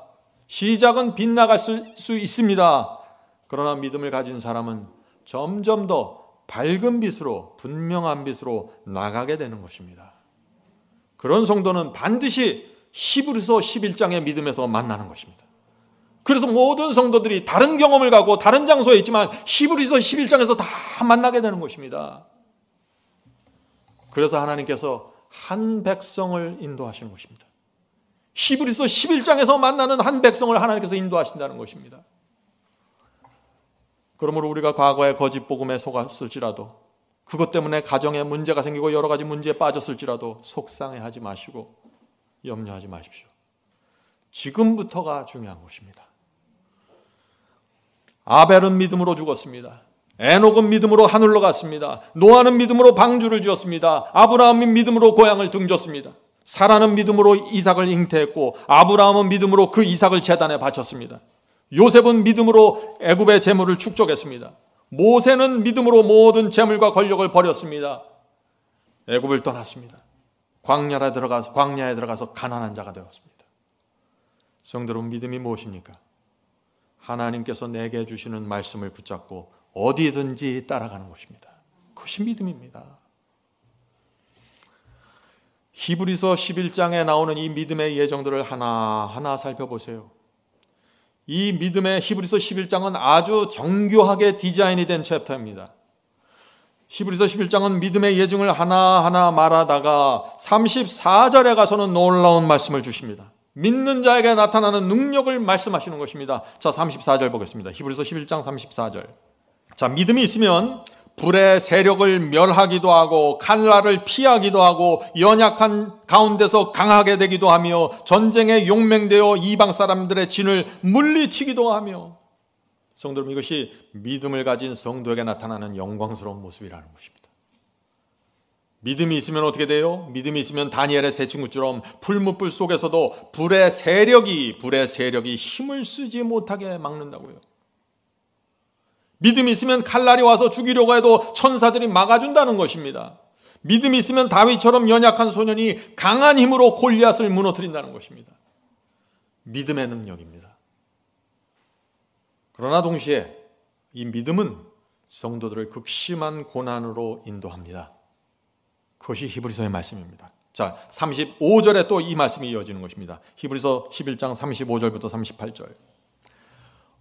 시작은 빗나갈 수 있습니다. 그러나 믿음을 가진 사람은 점점 더 밝은 빛으로, 분명한 빛으로 나가게 되는 것입니다. 그런 성도는 반드시 히브리서 11장의 믿음에서 만나는 것입니다. 그래서 모든 성도들이 다른 경험을 가고 다른 장소에 있지만 히브리서 11장에서 다 만나게 되는 것입니다. 그래서 하나님께서 한 백성을 인도하시는 것입니다. 히브리서 11장에서 만나는 한 백성을 하나님께서 인도하신다는 것입니다. 그러므로 우리가 과거에 거짓 복음에 속았을지라도, 그것 때문에 가정에 문제가 생기고 여러 가지 문제에 빠졌을지라도 속상해하지 마시고 염려하지 마십시오. 지금부터가 중요한 것입니다. 아벨은 믿음으로 죽었습니다. 에녹은 믿음으로 하늘로 갔습니다. 노아는 믿음으로 방주를 지었습니다. 아브라함은 믿음으로 고향을 등졌습니다. 사라는 믿음으로 이삭을 잉태했고 아브라함은 믿음으로 그 이삭을 제단에 바쳤습니다. 요셉은 믿음으로 애굽의 재물을 축적했습니다. 모세는 믿음으로 모든 재물과 권력을 버렸습니다. 애굽을 떠났습니다. 광야에 들어가서 가난한 자가 되었습니다. 성도 여러분, 믿음이 무엇입니까? 하나님께서 내게 주시는 말씀을 붙잡고 어디든지 따라가는 것입니다. 그것이 믿음입니다. 히브리서 11장에 나오는 이 믿음의 예정들을 하나하나 살펴보세요. 이 믿음의 히브리서 11장은 아주 정교하게 디자인이 된 챕터입니다. 히브리서 11장은 믿음의 예증을 하나하나 말하다가 34절에 가서는 놀라운 말씀을 주십니다. 믿는 자에게 나타나는 능력을 말씀하시는 것입니다. 자, 34절 보겠습니다. 히브리서 11장 34절. 자, 믿음이 있으면 불의 세력을 멸하기도 하고 칼날을 피하기도 하고 연약한 가운데서 강하게 되기도 하며 전쟁에 용맹되어 이방 사람들의 진을 물리치기도 하며, 성도 여러분, 이것이 믿음을 가진 성도에게 나타나는 영광스러운 모습이라는 것입니다. 믿음이 있으면 어떻게 돼요? 믿음이 있으면 다니엘의 세 친구처럼 풀무불 속에서도 불의 세력이 힘을 쓰지 못하게 막는다고요. 믿음이 있으면 칼날이 와서 죽이려고 해도 천사들이 막아준다는 것입니다. 믿음이 있으면 다윗처럼 연약한 소년이 강한 힘으로 골리앗을 무너뜨린다는 것입니다. 믿음의 능력입니다. 그러나 동시에 이 믿음은 성도들을 극심한 고난으로 인도합니다. 그것이 히브리서의 말씀입니다. 자, 35절에 또 이 말씀이 이어지는 것입니다. 히브리서 11장 35절부터 38절.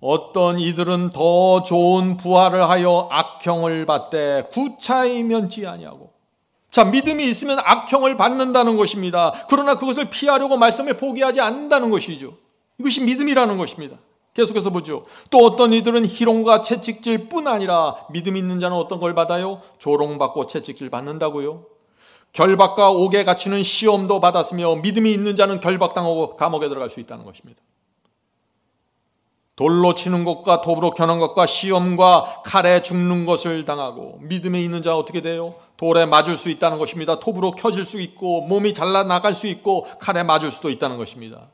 어떤 이들은 더 좋은 부활을 하여 악형을 받되 구차히 면치 아니하고. 자, 믿음이 있으면 악형을 받는다는 것입니다. 그러나 그것을 피하려고 말씀을 포기하지 않는다는 것이죠. 이것이 믿음이라는 것입니다. 계속해서 보죠. 또 어떤 이들은 희롱과 채찍질 뿐 아니라 믿음 있는 자는 어떤 걸 받아요? 조롱받고 채찍질 받는다고요. 결박과 옥에 갇히는 시험도 받았으며 믿음이 있는 자는 결박당하고 감옥에 들어갈 수 있다는 것입니다. 돌로 치는 것과 톱으로 겨누는 것과 시험과 칼에 죽는 것을 당하고, 믿음이 있는 자는 어떻게 돼요? 돌에 맞을 수 있다는 것입니다. 톱으로 켜질 수 있고 몸이 잘라나갈 수 있고 칼에 맞을 수도 있다는 것입니다.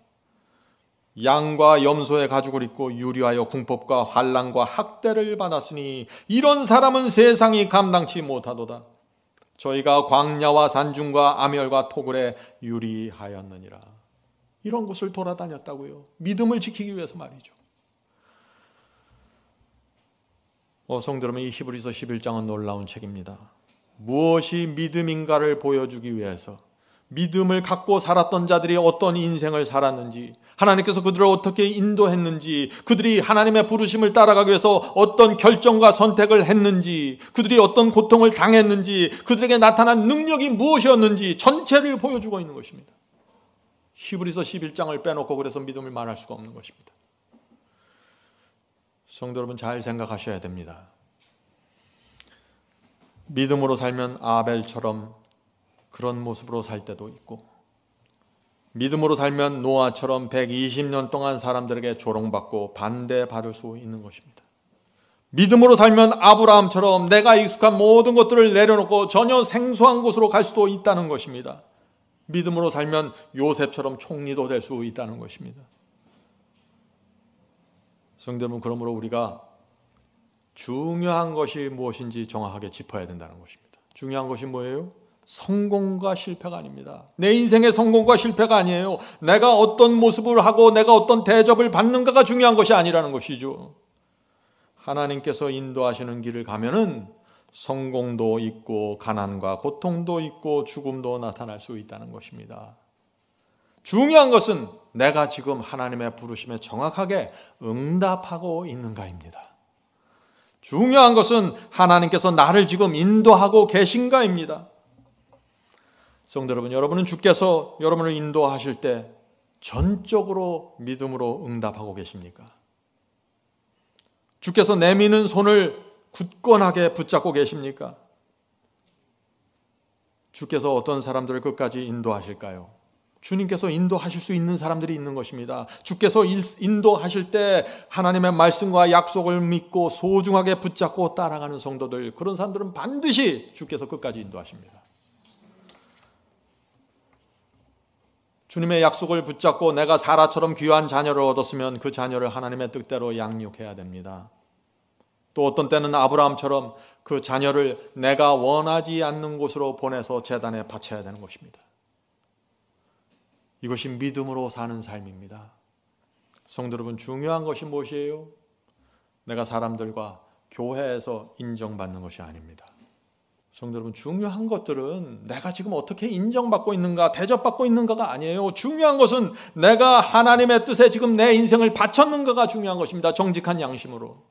양과 염소의 가죽을 입고 유리하여 궁법과 환난과 학대를 받았으니 이런 사람은 세상이 감당치 못하도다. 저희가 광야와 산중과 아멸과 토굴에 유리하였느니라. 이런 곳을 돌아다녔다고요. 믿음을 지키기 위해서 말이죠. 성도 여러분, 이 히브리서 11장은 놀라운 책입니다. 무엇이 믿음인가를 보여주기 위해서, 믿음을 갖고 살았던 자들이 어떤 인생을 살았는지, 하나님께서 그들을 어떻게 인도했는지, 그들이 하나님의 부르심을 따라가기 위해서 어떤 결정과 선택을 했는지, 그들이 어떤 고통을 당했는지, 그들에게 나타난 능력이 무엇이었는지 전체를 보여주고 있는 것입니다. 히브리서 11장을 빼놓고 그래서 믿음을 말할 수가 없는 것입니다. 성도 여러분, 잘 생각하셔야 됩니다. 믿음으로 살면 아벨처럼 그런 모습으로 살 때도 있고, 믿음으로 살면 노아처럼 120년 동안 사람들에게 조롱받고 반대받을 수 있는 것입니다. 믿음으로 살면 아브라함처럼 내가 익숙한 모든 것들을 내려놓고 전혀 생소한 곳으로 갈 수도 있다는 것입니다. 믿음으로 살면 요셉처럼 총리도 될 수 있다는 것입니다. 성도 여러분, 그러므로 우리가 중요한 것이 무엇인지 정확하게 짚어야 된다는 것입니다. 중요한 것이 뭐예요? 성공과 실패가 아닙니다. 내 인생의 성공과 실패가 아니에요. 내가 어떤 모습을 하고 내가 어떤 대접을 받는가가 중요한 것이 아니라는 것이죠. 하나님께서 인도하시는 길을 가면은 성공도 있고 가난과 고통도 있고 죽음도 나타날 수 있다는 것입니다. 중요한 것은 내가 지금 하나님의 부르심에 정확하게 응답하고 있는가입니다. 중요한 것은 하나님께서 나를 지금 인도하고 계신가입니다. 성도 여러분, 여러분은 주께서 여러분을 인도하실 때 전적으로 믿음으로 응답하고 계십니까? 주께서 내미는 손을 굳건하게 붙잡고 계십니까? 주께서 어떤 사람들을 끝까지 인도하실까요? 주님께서 인도하실 수 있는 사람들이 있는 것입니다. 주께서 인도하실 때 하나님의 말씀과 약속을 믿고 소중하게 붙잡고 따라가는 성도들, 그런 사람들은 반드시 주께서 끝까지 인도하십니다. 주님의 약속을 붙잡고 내가 사라처럼 귀한 자녀를 얻었으면 그 자녀를 하나님의 뜻대로 양육해야 됩니다. 또 어떤 때는 아브라함처럼 그 자녀를 내가 원하지 않는 곳으로 보내서 제단에 바쳐야 되는 것입니다. 이것이 믿음으로 사는 삶입니다. 성도 여러분, 중요한 것이 무엇이에요? 내가 사람들과 교회에서 인정받는 것이 아닙니다. 성도 여러분, 중요한 것들은 내가 지금 어떻게 인정받고 있는가, 대접받고 있는가가 아니에요. 중요한 것은 내가 하나님의 뜻에 지금 내 인생을 바쳤는가가 중요한 것입니다. 정직한 양심으로.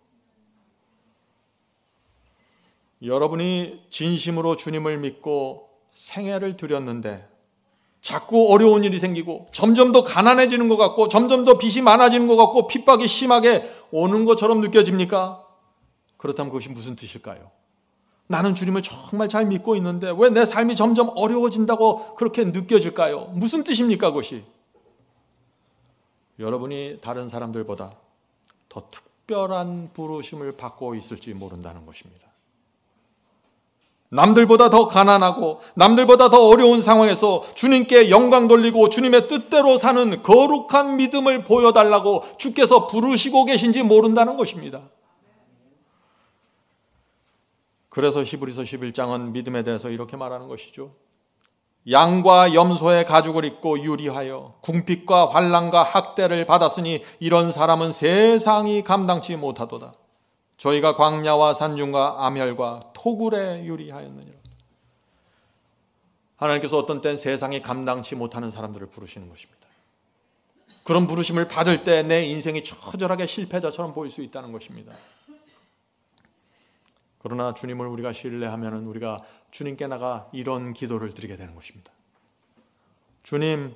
여러분이 진심으로 주님을 믿고 생애를 드렸는데 자꾸 어려운 일이 생기고 점점 더 가난해지는 것 같고 점점 더 빚이 많아지는 것 같고 핍박이 심하게 오는 것처럼 느껴집니까? 그렇다면 그것이 무슨 뜻일까요? 나는 주님을 정말 잘 믿고 있는데 왜 내 삶이 점점 어려워진다고 그렇게 느껴질까요? 무슨 뜻입니까, 그것이? 여러분이 다른 사람들보다 더 특별한 부르심을 받고 있을지 모른다는 것입니다. 남들보다 더 가난하고 남들보다 더 어려운 상황에서 주님께 영광 돌리고 주님의 뜻대로 사는 거룩한 믿음을 보여달라고 주께서 부르시고 계신지 모른다는 것입니다. 그래서 히브리서 11장은 믿음에 대해서 이렇게 말하는 것이죠. 양과 염소의 가죽을 입고 유리하여 궁핍과 환난과 학대를 받았으니 이런 사람은 세상이 감당치 못하도다. 저희가 광야와 산중과 암혈과 토굴에 유리하였느니라. 하나님께서 어떤 때는 세상이 감당치 못하는 사람들을 부르시는 것입니다. 그런 부르심을 받을 때 내 인생이 처절하게 실패자처럼 보일 수 있다는 것입니다. 그러나 주님을 우리가 신뢰하면 우리가 주님께 나가 이런 기도를 드리게 되는 것입니다. 주님,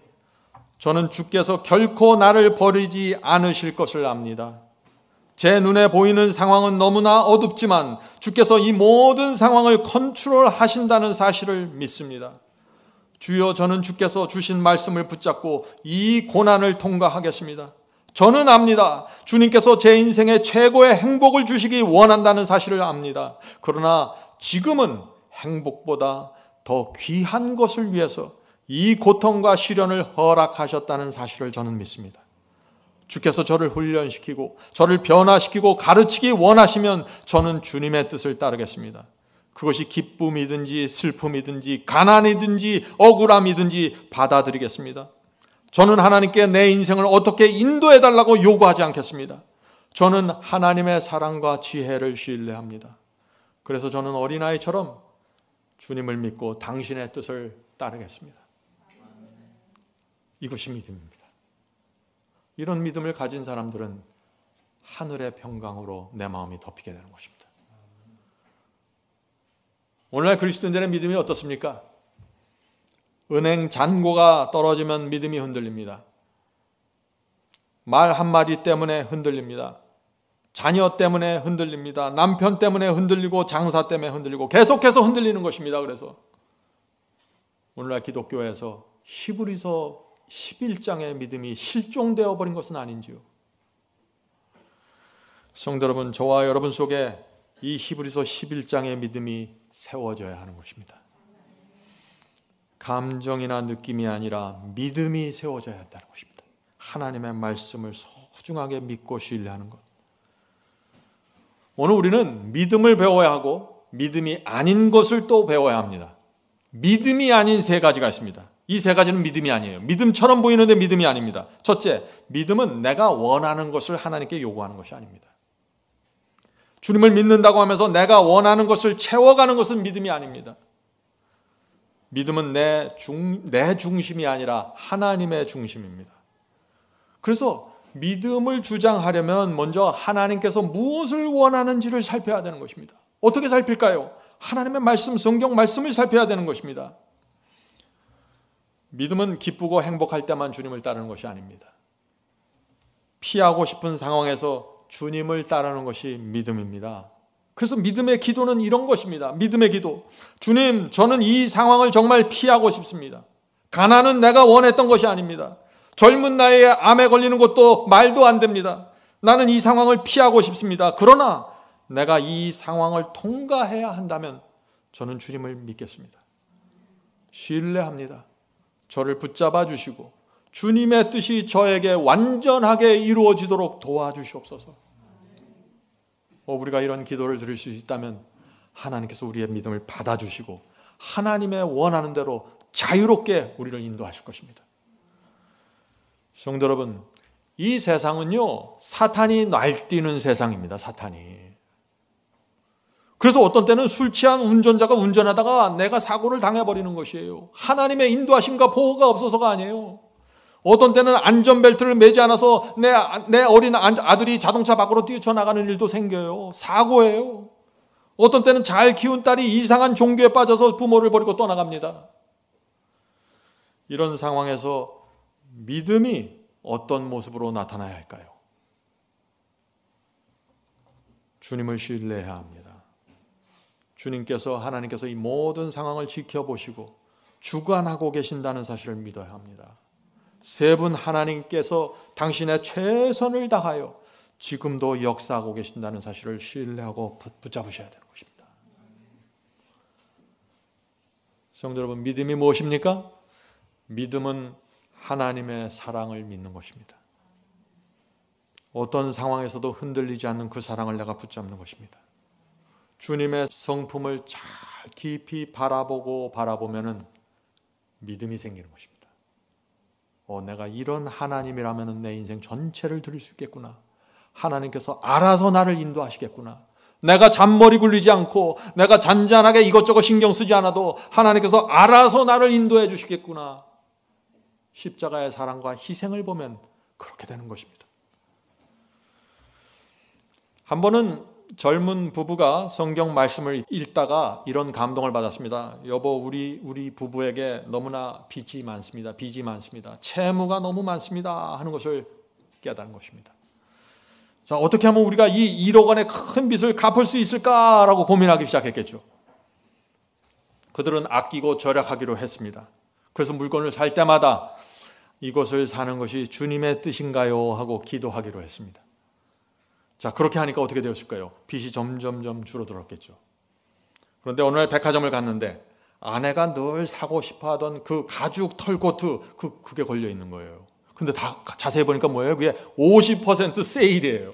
저는 주께서 결코 나를 버리지 않으실 것을 압니다. 제 눈에 보이는 상황은 너무나 어둡지만 주께서 이 모든 상황을 컨트롤하신다는 사실을 믿습니다. 주여, 저는 주께서 주신 말씀을 붙잡고 이 고난을 통과하겠습니다. 저는 압니다. 주님께서 제 인생에 최고의 행복을 주시기 원한다는 사실을 압니다. 그러나 지금은 행복보다 더 귀한 것을 위해서 이 고통과 시련을 허락하셨다는 사실을 저는 믿습니다. 주께서 저를 훈련시키고 저를 변화시키고 가르치기 원하시면 저는 주님의 뜻을 따르겠습니다. 그것이 기쁨이든지 슬픔이든지 가난이든지 억울함이든지 받아들이겠습니다. 저는 하나님께 내 인생을 어떻게 인도해달라고 요구하지 않겠습니다. 저는 하나님의 사랑과 지혜를 신뢰합니다. 그래서 저는 어린아이처럼 주님을 믿고 당신의 뜻을 따르겠습니다. 이것이 믿음입니다. 이런 믿음을 가진 사람들은 하늘의 평강으로 내 마음이 덮이게 되는 것입니다. 오늘날 그리스도인들의 믿음이 어떻습니까? 은행 잔고가 떨어지면 믿음이 흔들립니다. 말 한마디 때문에 흔들립니다. 자녀 때문에 흔들립니다. 남편 때문에 흔들리고 장사 때문에 흔들리고 계속해서 흔들리는 것입니다. 그래서 오늘날 기독교에서 히브리서 11장의 믿음이 실종되어 버린 것은 아닌지요. 성도 여러분, 저와 여러분 속에 이 히브리서 11장의 믿음이 세워져야 하는 것입니다. 감정이나 느낌이 아니라 믿음이 세워져야 한다는 것입니다. 하나님의 말씀을 소중하게 믿고 신뢰하는 것. 오늘 우리는 믿음을 배워야 하고 믿음이 아닌 것을 또 배워야 합니다. 믿음이 아닌 세 가지가 있습니다. 이 세 가지는 믿음이 아니에요. 믿음처럼 보이는데 믿음이 아닙니다. 첫째, 믿음은 내가 원하는 것을 하나님께 요구하는 것이 아닙니다. 주님을 믿는다고 하면서 내가 원하는 것을 채워가는 것은 믿음이 아닙니다. 믿음은 내 중심이 아니라 하나님의 중심입니다. 그래서 믿음을 주장하려면 먼저 하나님께서 무엇을 원하는지를 살펴야 되는 것입니다. 어떻게 살필까요? 하나님의 말씀, 성경 말씀을 살펴야 되는 것입니다. 믿음은 기쁘고 행복할 때만 주님을 따르는 것이 아닙니다. 피하고 싶은 상황에서 주님을 따르는 것이 믿음입니다. 그래서 믿음의 기도는 이런 것입니다. 믿음의 기도. 주님, 저는 이 상황을 정말 피하고 싶습니다. 가난은 내가 원했던 것이 아닙니다. 젊은 나이에 암에 걸리는 것도 말도 안 됩니다. 나는 이 상황을 피하고 싶습니다. 그러나 내가 이 상황을 통과해야 한다면 저는 주님을 믿겠습니다. 신뢰합니다. 저를 붙잡아 주시고 주님의 뜻이 저에게 완전하게 이루어지도록 도와주시옵소서. 우리가 이런 기도를 드릴 수 있다면 하나님께서 우리의 믿음을 받아주시고 하나님의 원하는 대로 자유롭게 우리를 인도하실 것입니다. 성도 여러분, 이 세상은요, 사탄이 날뛰는 세상입니다. 사탄이. 그래서 어떤 때는 술 취한 운전자가 운전하다가 내가 사고를 당해버리는 것이에요. 하나님의 인도하심과 보호가 없어서가 아니에요. 어떤 때는 안전벨트를 매지 않아서 내 어린 아들이 자동차 밖으로 뛰쳐나가는 일도 생겨요. 사고예요. 어떤 때는 잘 키운 딸이 이상한 종교에 빠져서 부모를 버리고 떠나갑니다. 이런 상황에서 믿음이 어떤 모습으로 나타나야 할까요? 주님을 신뢰해야 합니다. 하나님께서 이 모든 상황을 지켜보시고 주관하고 계신다는 사실을 믿어야 합니다. 세 분 하나님께서 당신의 최선을 다하여 지금도 역사하고 계신다는 사실을 신뢰하고 붙잡으셔야 되는 것입니다. 성도 여러분, 믿음이 무엇입니까? 믿음은 하나님의 사랑을 믿는 것입니다. 어떤 상황에서도 흔들리지 않는 그 사랑을 내가 붙잡는 것입니다. 주님의 성품을 잘 깊이 바라보면은 믿음이 생기는 것입니다. 내가 이런 하나님이라면 내 인생 전체를 드릴 수 있겠구나. 하나님께서 알아서 나를 인도하시겠구나. 내가 잔머리 굴리지 않고 내가 잔잔하게 이것저것 신경 쓰지 않아도 하나님께서 알아서 나를 인도해 주시겠구나. 십자가의 사랑과 희생을 보면 그렇게 되는 것입니다. 한 번은 젊은 부부가 성경 말씀을 읽다가 이런 감동을 받았습니다. 여보, 우리 부부에게 너무나 빚이 많습니다. 채무가 너무 많습니다. 하는 것을 깨달은 것입니다. 자, 어떻게 하면 우리가 이 1억 원의 큰 빚을 갚을 수 있을까라고 고민하기 시작했겠죠. 그들은 아끼고 절약하기로 했습니다. 그래서 물건을 살 때마다 이것을 사는 것이 주님의 뜻인가요? 하고 기도하기로 했습니다. 자, 그렇게 하니까 어떻게 되었을까요? 빚이 점점점 줄어들었겠죠. 그런데 어느 날 백화점을 갔는데 아내가 늘 사고 싶어 하던 그 가죽 털코트 그게 걸려 있는 거예요. 근데 다 자세히 보니까 뭐예요? 그게 50% 세일이에요.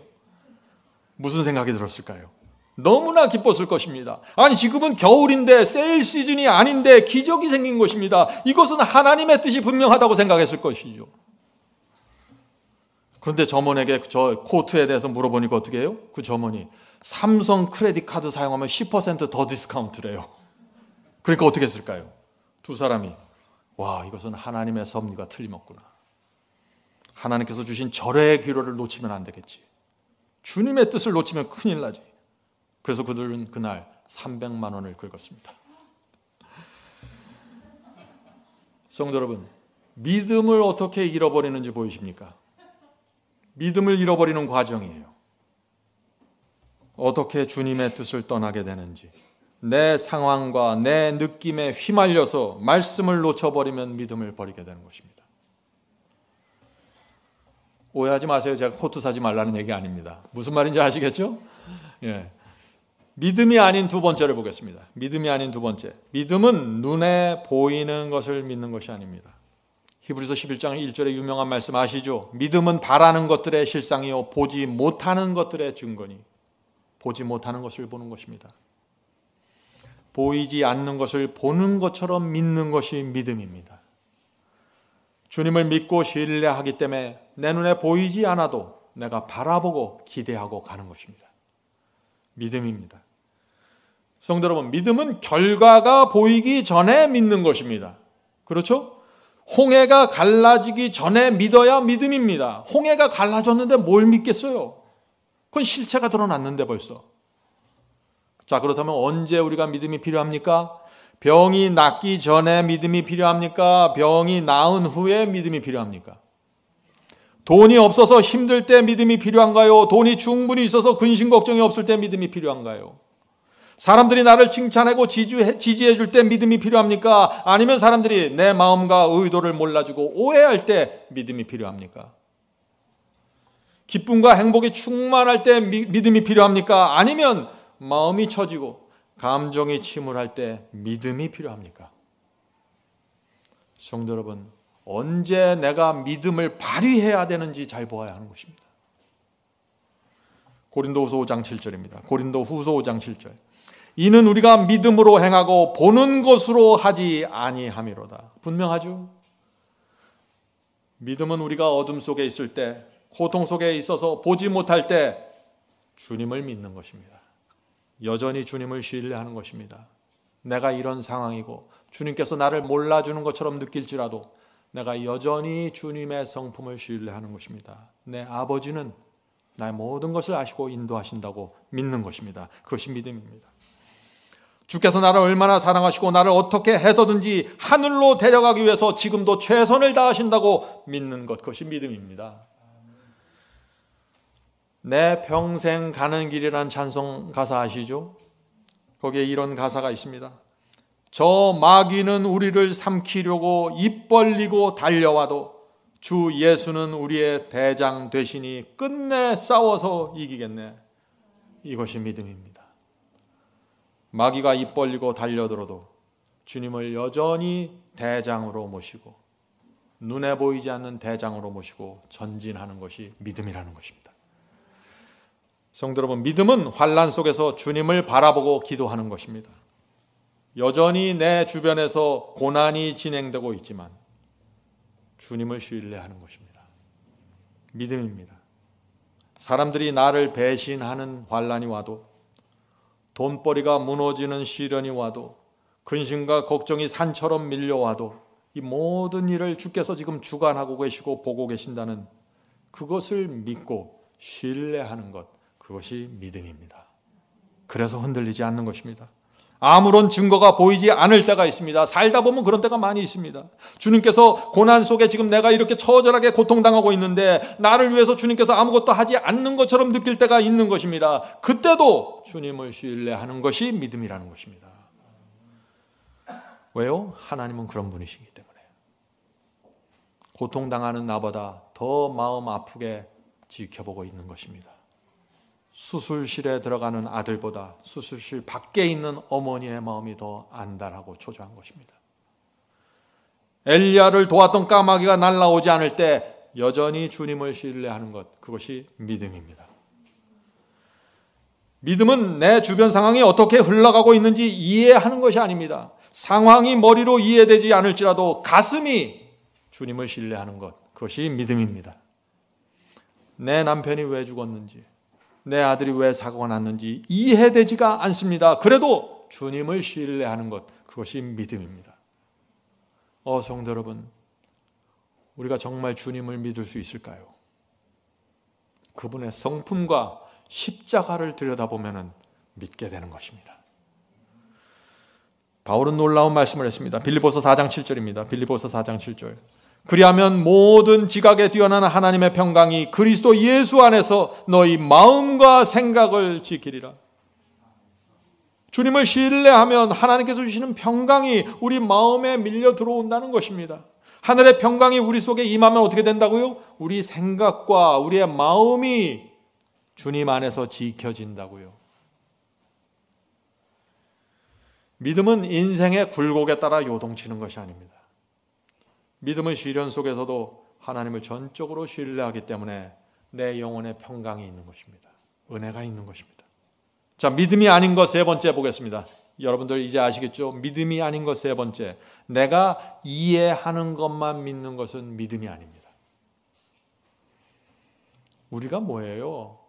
무슨 생각이 들었을까요? 너무나 기뻤을 것입니다. 아니, 지금은 겨울인데 세일 시즌이 아닌데 기적이 생긴 것입니다. 이것은 하나님의 뜻이 분명하다고 생각했을 것이죠. 그런데 점원에게 저 코트에 대해서 물어보니까 어떻게 해요? 그 점원이 삼성 크레딧 카드 사용하면 10% 더 디스카운트래요. 그러니까 어떻게 했을까요? 두 사람이 와, 이것은 하나님의 섭리가 틀림없구나. 하나님께서 주신 절의 기로를 놓치면 안 되겠지. 주님의 뜻을 놓치면 큰일 나지. 그래서 그들은 그날 300만 원을 긁었습니다. 성도 여러분, 믿음을 어떻게 잃어버리는지 보이십니까? 믿음을 잃어버리는 과정이에요. 어떻게 주님의 뜻을 떠나게 되는지, 내 상황과 내 느낌에 휘말려서 말씀을 놓쳐버리면 믿음을 버리게 되는 것입니다. 오해하지 마세요. 제가 코트 사지 말라는 얘기 아닙니다. 무슨 말인지 아시겠죠? 예. 믿음이 아닌 두 번째를 보겠습니다. 믿음이 아닌 두 번째. 믿음은 눈에 보이는 것을 믿는 것이 아닙니다. 히브리서 11장 1절의 유명한 말씀 아시죠? 믿음은 바라는 것들의 실상이요 보지 못하는 것들의 증거니. 보지 못하는 것을 보는 것입니다. 보이지 않는 것을 보는 것처럼 믿는 것이 믿음입니다. 주님을 믿고 신뢰하기 때문에 내 눈에 보이지 않아도 내가 바라보고 기대하고 가는 것입니다. 믿음입니다. 성도 여러분, 믿음은 결과가 보이기 전에 믿는 것입니다. 그렇죠? 홍해가 갈라지기 전에 믿어야 믿음입니다. 홍해가 갈라졌는데 뭘 믿겠어요? 그건 실체가 드러났는데 벌써. 자, 그렇다면 언제 우리가 믿음이 필요합니까? 병이 낫기 전에 믿음이 필요합니까? 병이 나은 후에 믿음이 필요합니까? 돈이 없어서 힘들 때 믿음이 필요한가요? 돈이 충분히 있어서 근심 걱정이 없을 때 믿음이 필요한가요? 사람들이 나를 칭찬하고 지지해 줄 때 믿음이 필요합니까? 아니면 사람들이 내 마음과 의도를 몰라주고 오해할 때 믿음이 필요합니까? 기쁨과 행복이 충만할 때 믿음이 필요합니까? 아니면 마음이 처지고 감정이 침울할 때 믿음이 필요합니까? 성도 여러분, 언제 내가 믿음을 발휘해야 되는지 잘 보아야 하는 것입니다. 고린도후서 5장 7절입니다. 고린도후서 5장 7절. 이는 우리가 믿음으로 행하고 보는 것으로 하지 아니함이로다. 분명하죠? 믿음은 우리가 어둠 속에 있을 때, 고통 속에 있어서 보지 못할 때 주님을 믿는 것입니다. 여전히 주님을 신뢰하는 것입니다. 내가 이런 상황이고 주님께서 나를 몰라주는 것처럼 느낄지라도 내가 여전히 주님의 성품을 신뢰하는 것입니다. 내 아버지는 나의 모든 것을 아시고 인도하신다고 믿는 것입니다. 그것이 믿음입니다. 주께서 나를 얼마나 사랑하시고 나를 어떻게 해서든지 하늘로 데려가기 위해서 지금도 최선을 다하신다고 믿는 것, 그것이 믿음입니다. 내 평생 가는 길이란 찬송 가사 아시죠? 거기에 이런 가사가 있습니다. 저 마귀는 우리를 삼키려고 입 벌리고 달려와도 주 예수는 우리의 대장 되시니 끝내 싸워서 이기겠네. 이것이 믿음입니다. 마귀가 입 벌리고 달려들어도 주님을 여전히 대장으로 모시고 눈에 보이지 않는 대장으로 모시고 전진하는 것이 믿음이라는 것입니다. 성도 여러분, 믿음은 환난 속에서 주님을 바라보고 기도하는 것입니다. 여전히 내 주변에서 고난이 진행되고 있지만 주님을 신뢰하는 것입니다. 믿음입니다. 사람들이 나를 배신하는 환난이 와도, 돈벌이가 무너지는 시련이 와도, 근심과 걱정이 산처럼 밀려와도 이 모든 일을 주께서 지금 주관하고 계시고 보고 계신다는 그것을 믿고 신뢰하는 것, 그것이 믿음입니다. 그래서 흔들리지 않는 것입니다. 아무런 증거가 보이지 않을 때가 있습니다. 살다 보면 그런 때가 많이 있습니다. 주님께서 고난 속에 지금 내가 이렇게 처절하게 고통당하고 있는데 나를 위해서 주님께서 아무것도 하지 않는 것처럼 느낄 때가 있는 것입니다. 그때도 주님을 신뢰하는 것이 믿음이라는 것입니다. 왜요? 하나님은 그런 분이시기 때문에. 고통당하는 나보다 더 마음 아프게 지켜보고 있는 것입니다. 수술실에 들어가는 아들보다 수술실 밖에 있는 어머니의 마음이 더 안달하고 초조한 것입니다. 엘리야를 도왔던 까마귀가 날아오지 않을 때 여전히 주님을 신뢰하는 것, 그것이 믿음입니다. 믿음은 내 주변 상황이 어떻게 흘러가고 있는지 이해하는 것이 아닙니다. 상황이 머리로 이해되지 않을지라도 가슴이 주님을 신뢰하는 것, 그것이 믿음입니다. 내 남편이 왜 죽었는지, 내 아들이 왜 사고가 났는지 이해되지가 않습니다. 그래도 주님을 신뢰하는 것, 그것이 믿음입니다. 성도 여러분, 우리가 정말 주님을 믿을 수 있을까요? 그분의 성품과 십자가를 들여다보면 믿게 되는 것입니다. 바울은 놀라운 말씀을 했습니다. 빌립보서 4장 7절입니다. 빌립보서 4장 7절. 그리하면 모든 지각에 뛰어난 하나님의 평강이 그리스도 예수 안에서 너희 마음과 생각을 지키리라. 주님을 신뢰하면 하나님께서 주시는 평강이 우리 마음에 밀려 들어온다는 것입니다. 하늘의 평강이 우리 속에 임하면 어떻게 된다고요? 우리 생각과 우리의 마음이 주님 안에서 지켜진다고요. 믿음은 인생의 굴곡에 따라 요동치는 것이 아닙니다. 믿음은 시련 속에서도 하나님을 전적으로 신뢰하기 때문에 내 영혼에 평강이 있는 것입니다. 은혜가 있는 것입니다. 자, 믿음이 아닌 것 세 번째 보겠습니다. 여러분들 이제 아시겠죠? 믿음이 아닌 것 세 번째. 내가 이해하는 것만 믿는 것은 믿음이 아닙니다. 우리가 뭐예요?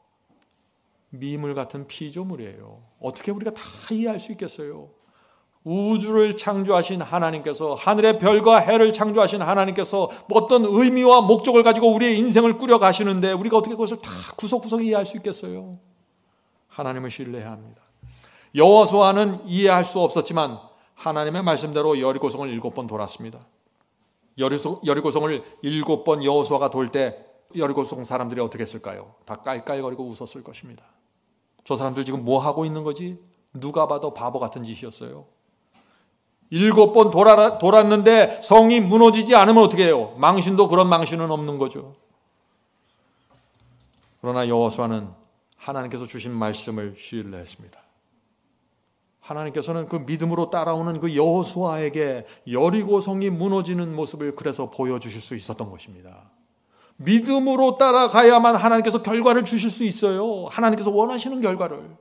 미물 같은 피조물이에요. 어떻게 우리가 다 이해할 수 있겠어요? 우주를 창조하신 하나님께서, 하늘의 별과 해를 창조하신 하나님께서 어떤 의미와 목적을 가지고 우리의 인생을 꾸려 가시는데 우리가 어떻게 그것을 다 구석구석 이해할 수 있겠어요? 하나님을 신뢰해야 합니다. 여호수아는 이해할 수 없었지만 하나님의 말씀대로 여리고성을 7번 돌았습니다. 여리고성을 7번 여호수아가 돌 때 여리고성 사람들이 어떻게 했을까요? 다 깔깔거리고 웃었을 것입니다. 저 사람들 지금 뭐 하고 있는 거지? 누가 봐도 바보 같은 짓이었어요. 7번 돌았는데 성이 무너지지 않으면 어떻게 해요? 망신도 그런 망신은 없는 거죠. 그러나 여호수아는 하나님께서 주신 말씀을 신뢰했습니다. 하나님께서는 그 믿음으로 따라오는 그 여호수아에게 여리고성이 무너지는 모습을 그래서 보여주실 수 있었던 것입니다. 믿음으로 따라가야만 하나님께서 결과를 주실 수 있어요. 하나님께서 원하시는 결과를.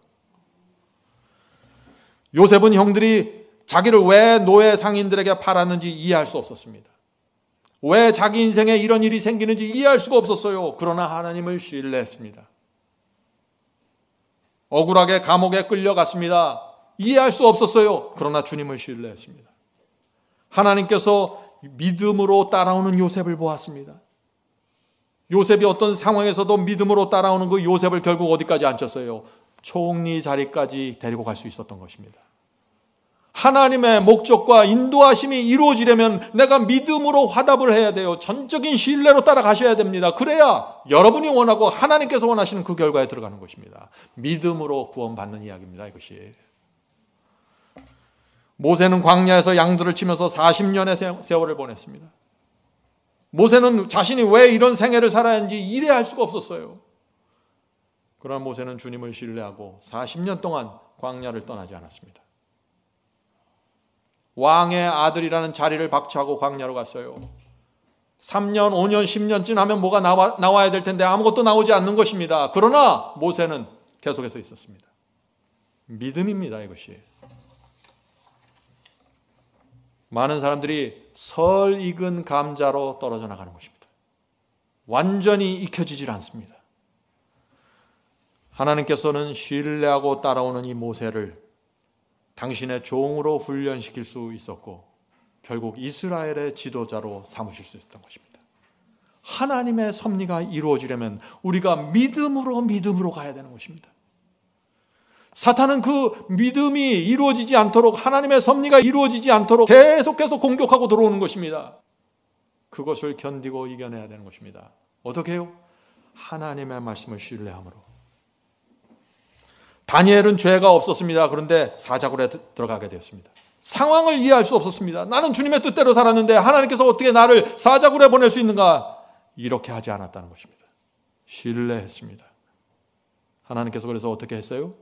요셉은 형들이 자기를 왜 노예 상인들에게 팔았는지 이해할 수 없었습니다. 왜 자기 인생에 이런 일이 생기는지 이해할 수가 없었어요. 그러나 하나님을 신뢰했습니다. 억울하게 감옥에 끌려갔습니다. 이해할 수 없었어요. 그러나 주님을 신뢰했습니다. 하나님께서 믿음으로 따라오는 요셉을 보았습니다. 요셉이 어떤 상황에서도 믿음으로 따라오는 그 요셉을 결국 어디까지 앉혔어요? 총리 자리까지 데리고 갈 수 있었던 것입니다. 하나님의 목적과 인도하심이 이루어지려면 내가 믿음으로 화답을 해야 돼요. 전적인 신뢰로 따라가셔야 됩니다. 그래야 여러분이 원하고 하나님께서 원하시는 그 결과에 들어가는 것입니다. 믿음으로 구원받는 이야기입니다. 이것이. 모세는 광야에서 양들을 치면서 40년의 세월을 보냈습니다. 모세는 자신이 왜 이런 생애를 살아야 하는지 이해할 수가 없었어요. 그러나 모세는 주님을 신뢰하고 40년 동안 광야를 떠나지 않았습니다. 왕의 아들이라는 자리를 박차하고 광야로 갔어요. 3년, 5년, 10년쯤 하면 뭐가 나와야 될 텐데 아무것도 나오지 않는 것입니다. 그러나 모세는 계속해서 있었습니다. 믿음입니다, 이것이. 많은 사람들이 설 익은 감자로 떨어져 나가는 것입니다. 완전히 익혀지질 않습니다. 하나님께서는 신뢰하고 따라오는 이 모세를 당신의 종으로 훈련시킬 수 있었고 결국 이스라엘의 지도자로 삼으실 수 있었던 것입니다. 하나님의 섭리가 이루어지려면 우리가 믿음으로 가야 되는 것입니다. 사탄은 그 믿음이 이루어지지 않도록, 하나님의 섭리가 이루어지지 않도록 계속해서 공격하고 들어오는 것입니다. 그것을 견디고 이겨내야 되는 것입니다. 어떻게 해요? 하나님의 말씀을 신뢰함으로. 다니엘은 죄가 없었습니다. 그런데 사자굴에 들어가게 되었습니다. 상황을 이해할 수 없었습니다. 나는 주님의 뜻대로 살았는데 하나님께서 어떻게 나를 사자굴에 보낼 수 있는가? 이렇게 하지 않았다는 것입니다. 신뢰했습니다. 하나님께서 그래서 어떻게 했어요?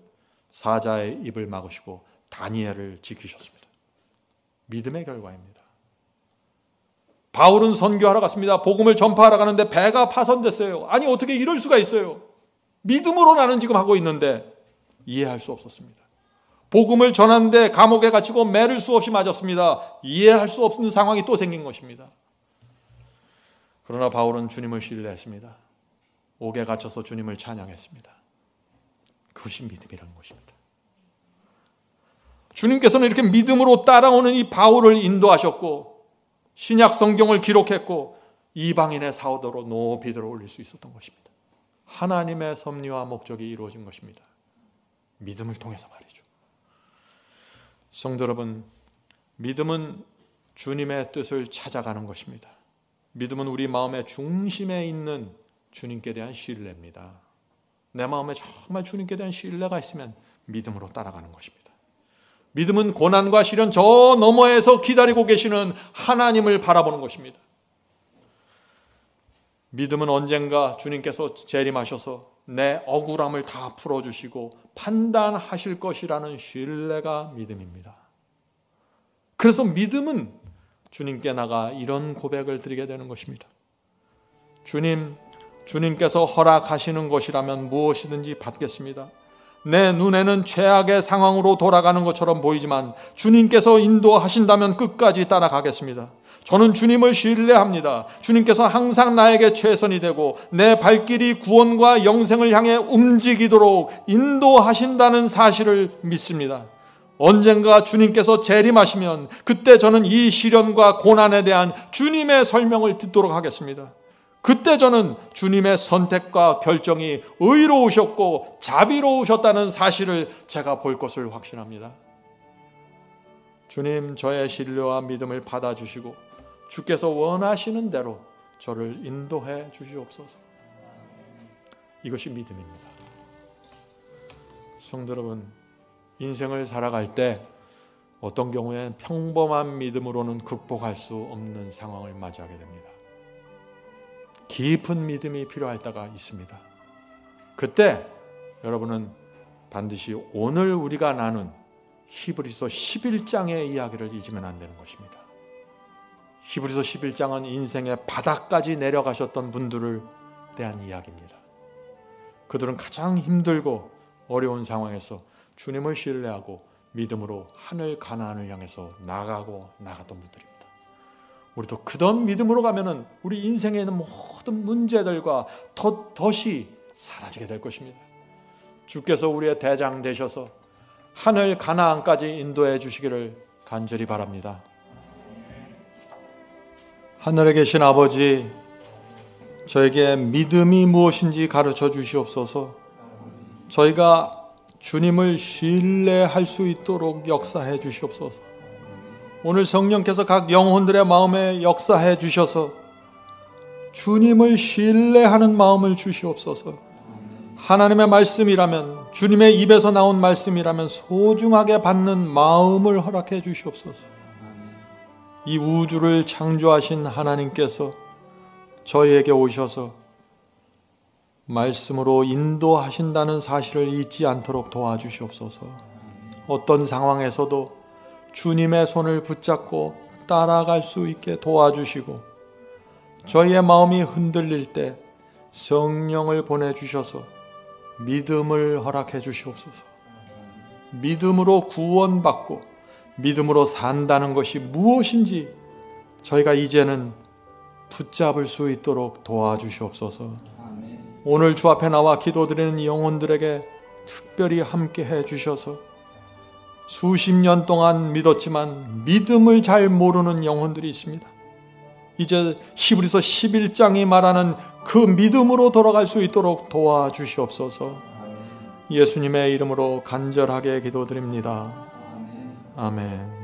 사자의 입을 막으시고 다니엘을 지키셨습니다. 믿음의 결과입니다. 바울은 선교하러 갔습니다. 복음을 전파하러 가는데 배가 파손됐어요. 아니 어떻게 이럴 수가 있어요? 믿음으로 나는 지금 하고 있는데 이해할 수 없었습니다. 복음을 전하는데 감옥에 갇히고 매를 수없이 맞았습니다. 이해할 수 없는 상황이 또 생긴 것입니다. 그러나 바울은 주님을 신뢰했습니다. 옥에 갇혀서 주님을 찬양했습니다. 그것이 믿음이라는 것입니다. 주님께서는 이렇게 믿음으로 따라오는 이 바울을 인도하셨고 신약 성경을 기록했고 이방인의 사도로 높이 들어 올릴 수 있었던 것입니다. 하나님의 섭리와 목적이 이루어진 것입니다. 믿음을 통해서 말이죠. 성도 여러분, 믿음은 주님의 뜻을 찾아가는 것입니다. 믿음은 우리 마음의 중심에 있는 주님께 대한 신뢰입니다. 내 마음에 정말 주님께 대한 신뢰가 있으면 믿음으로 따라가는 것입니다. 믿음은 고난과 시련 저 너머에서 기다리고 계시는 하나님을 바라보는 것입니다. 믿음은 언젠가 주님께서 재림하셔서 내 억울함을 다 풀어주시고 판단하실 것이라는 신뢰가 믿음입니다. 그래서 믿음은 주님께 나가 이런 고백을 드리게 되는 것입니다. 주님께서 허락하시는 것이라면 무엇이든지 받겠습니다. 내 눈에는 최악의 상황으로 돌아가는 것처럼 보이지만 주님께서 인도하신다면 끝까지 따라가겠습니다. 저는 주님을 신뢰합니다. 주님께서 항상 나에게 최선이 되고 내 발길이 구원과 영생을 향해 움직이도록 인도하신다는 사실을 믿습니다. 언젠가 주님께서 재림하시면 그때 저는 이 시련과 고난에 대한 주님의 설명을 듣도록 하겠습니다. 그때 저는 주님의 선택과 결정이 의로우셨고 자비로우셨다는 사실을 제가 볼 것을 확신합니다. 주님, 저의 신뢰와 믿음을 받아주시고 주께서 원하시는 대로 저를 인도해 주시옵소서. 이것이 믿음입니다. 성도 여러분, 인생을 살아갈 때 어떤 경우엔 평범한 믿음으로는 극복할 수 없는 상황을 맞이하게 됩니다. 깊은 믿음이 필요할 때가 있습니다. 그때 여러분은 반드시 오늘 우리가 나눈 히브리서 11장의 이야기를 잊으면 안 되는 것입니다. 히브리서 11장은 인생의 바닥까지 내려가셨던 분들을 대한 이야기입니다. 그들은 가장 힘들고 어려운 상황에서 주님을 신뢰하고 믿음으로 하늘 가나안을 향해서 나갔던 분들입니다. 우리도 그런 믿음으로 가면은 우리 인생에 있는 모든 문제들과 덫이 사라지게 될 것입니다. 주께서 우리의 대장 되셔서 하늘 가나안까지 인도해 주시기를 간절히 바랍니다. 하늘에 계신 아버지, 저에게 믿음이 무엇인지 가르쳐 주시옵소서. 저희가 주님을 신뢰할 수 있도록 역사해 주시옵소서. 오늘 성령께서 각 영혼들의 마음에 역사해 주셔서 주님을 신뢰하는 마음을 주시옵소서. 하나님의 말씀이라면, 주님의 입에서 나온 말씀이라면 소중하게 받는 마음을 허락해 주시옵소서. 이 우주를 창조하신 하나님께서 저희에게 오셔서 말씀으로 인도하신다는 사실을 잊지 않도록 도와주시옵소서. 어떤 상황에서도 주님의 손을 붙잡고 따라갈 수 있게 도와주시고, 저희의 마음이 흔들릴 때 성령을 보내주셔서 믿음을 허락해 주시옵소서. 믿음으로 구원받고 믿음으로 산다는 것이 무엇인지 저희가 이제는 붙잡을 수 있도록 도와주시옵소서. 오늘 주 앞에 나와 기도드리는 영혼들에게 특별히 함께 해 주셔서 수십 년 동안 믿었지만 믿음을 잘 모르는 영혼들이 있습니다. 이제 히브리서 11장이 말하는 그 믿음으로 돌아갈 수 있도록 도와주시옵소서. 예수님의 이름으로 간절하게 기도드립니다. 아멘.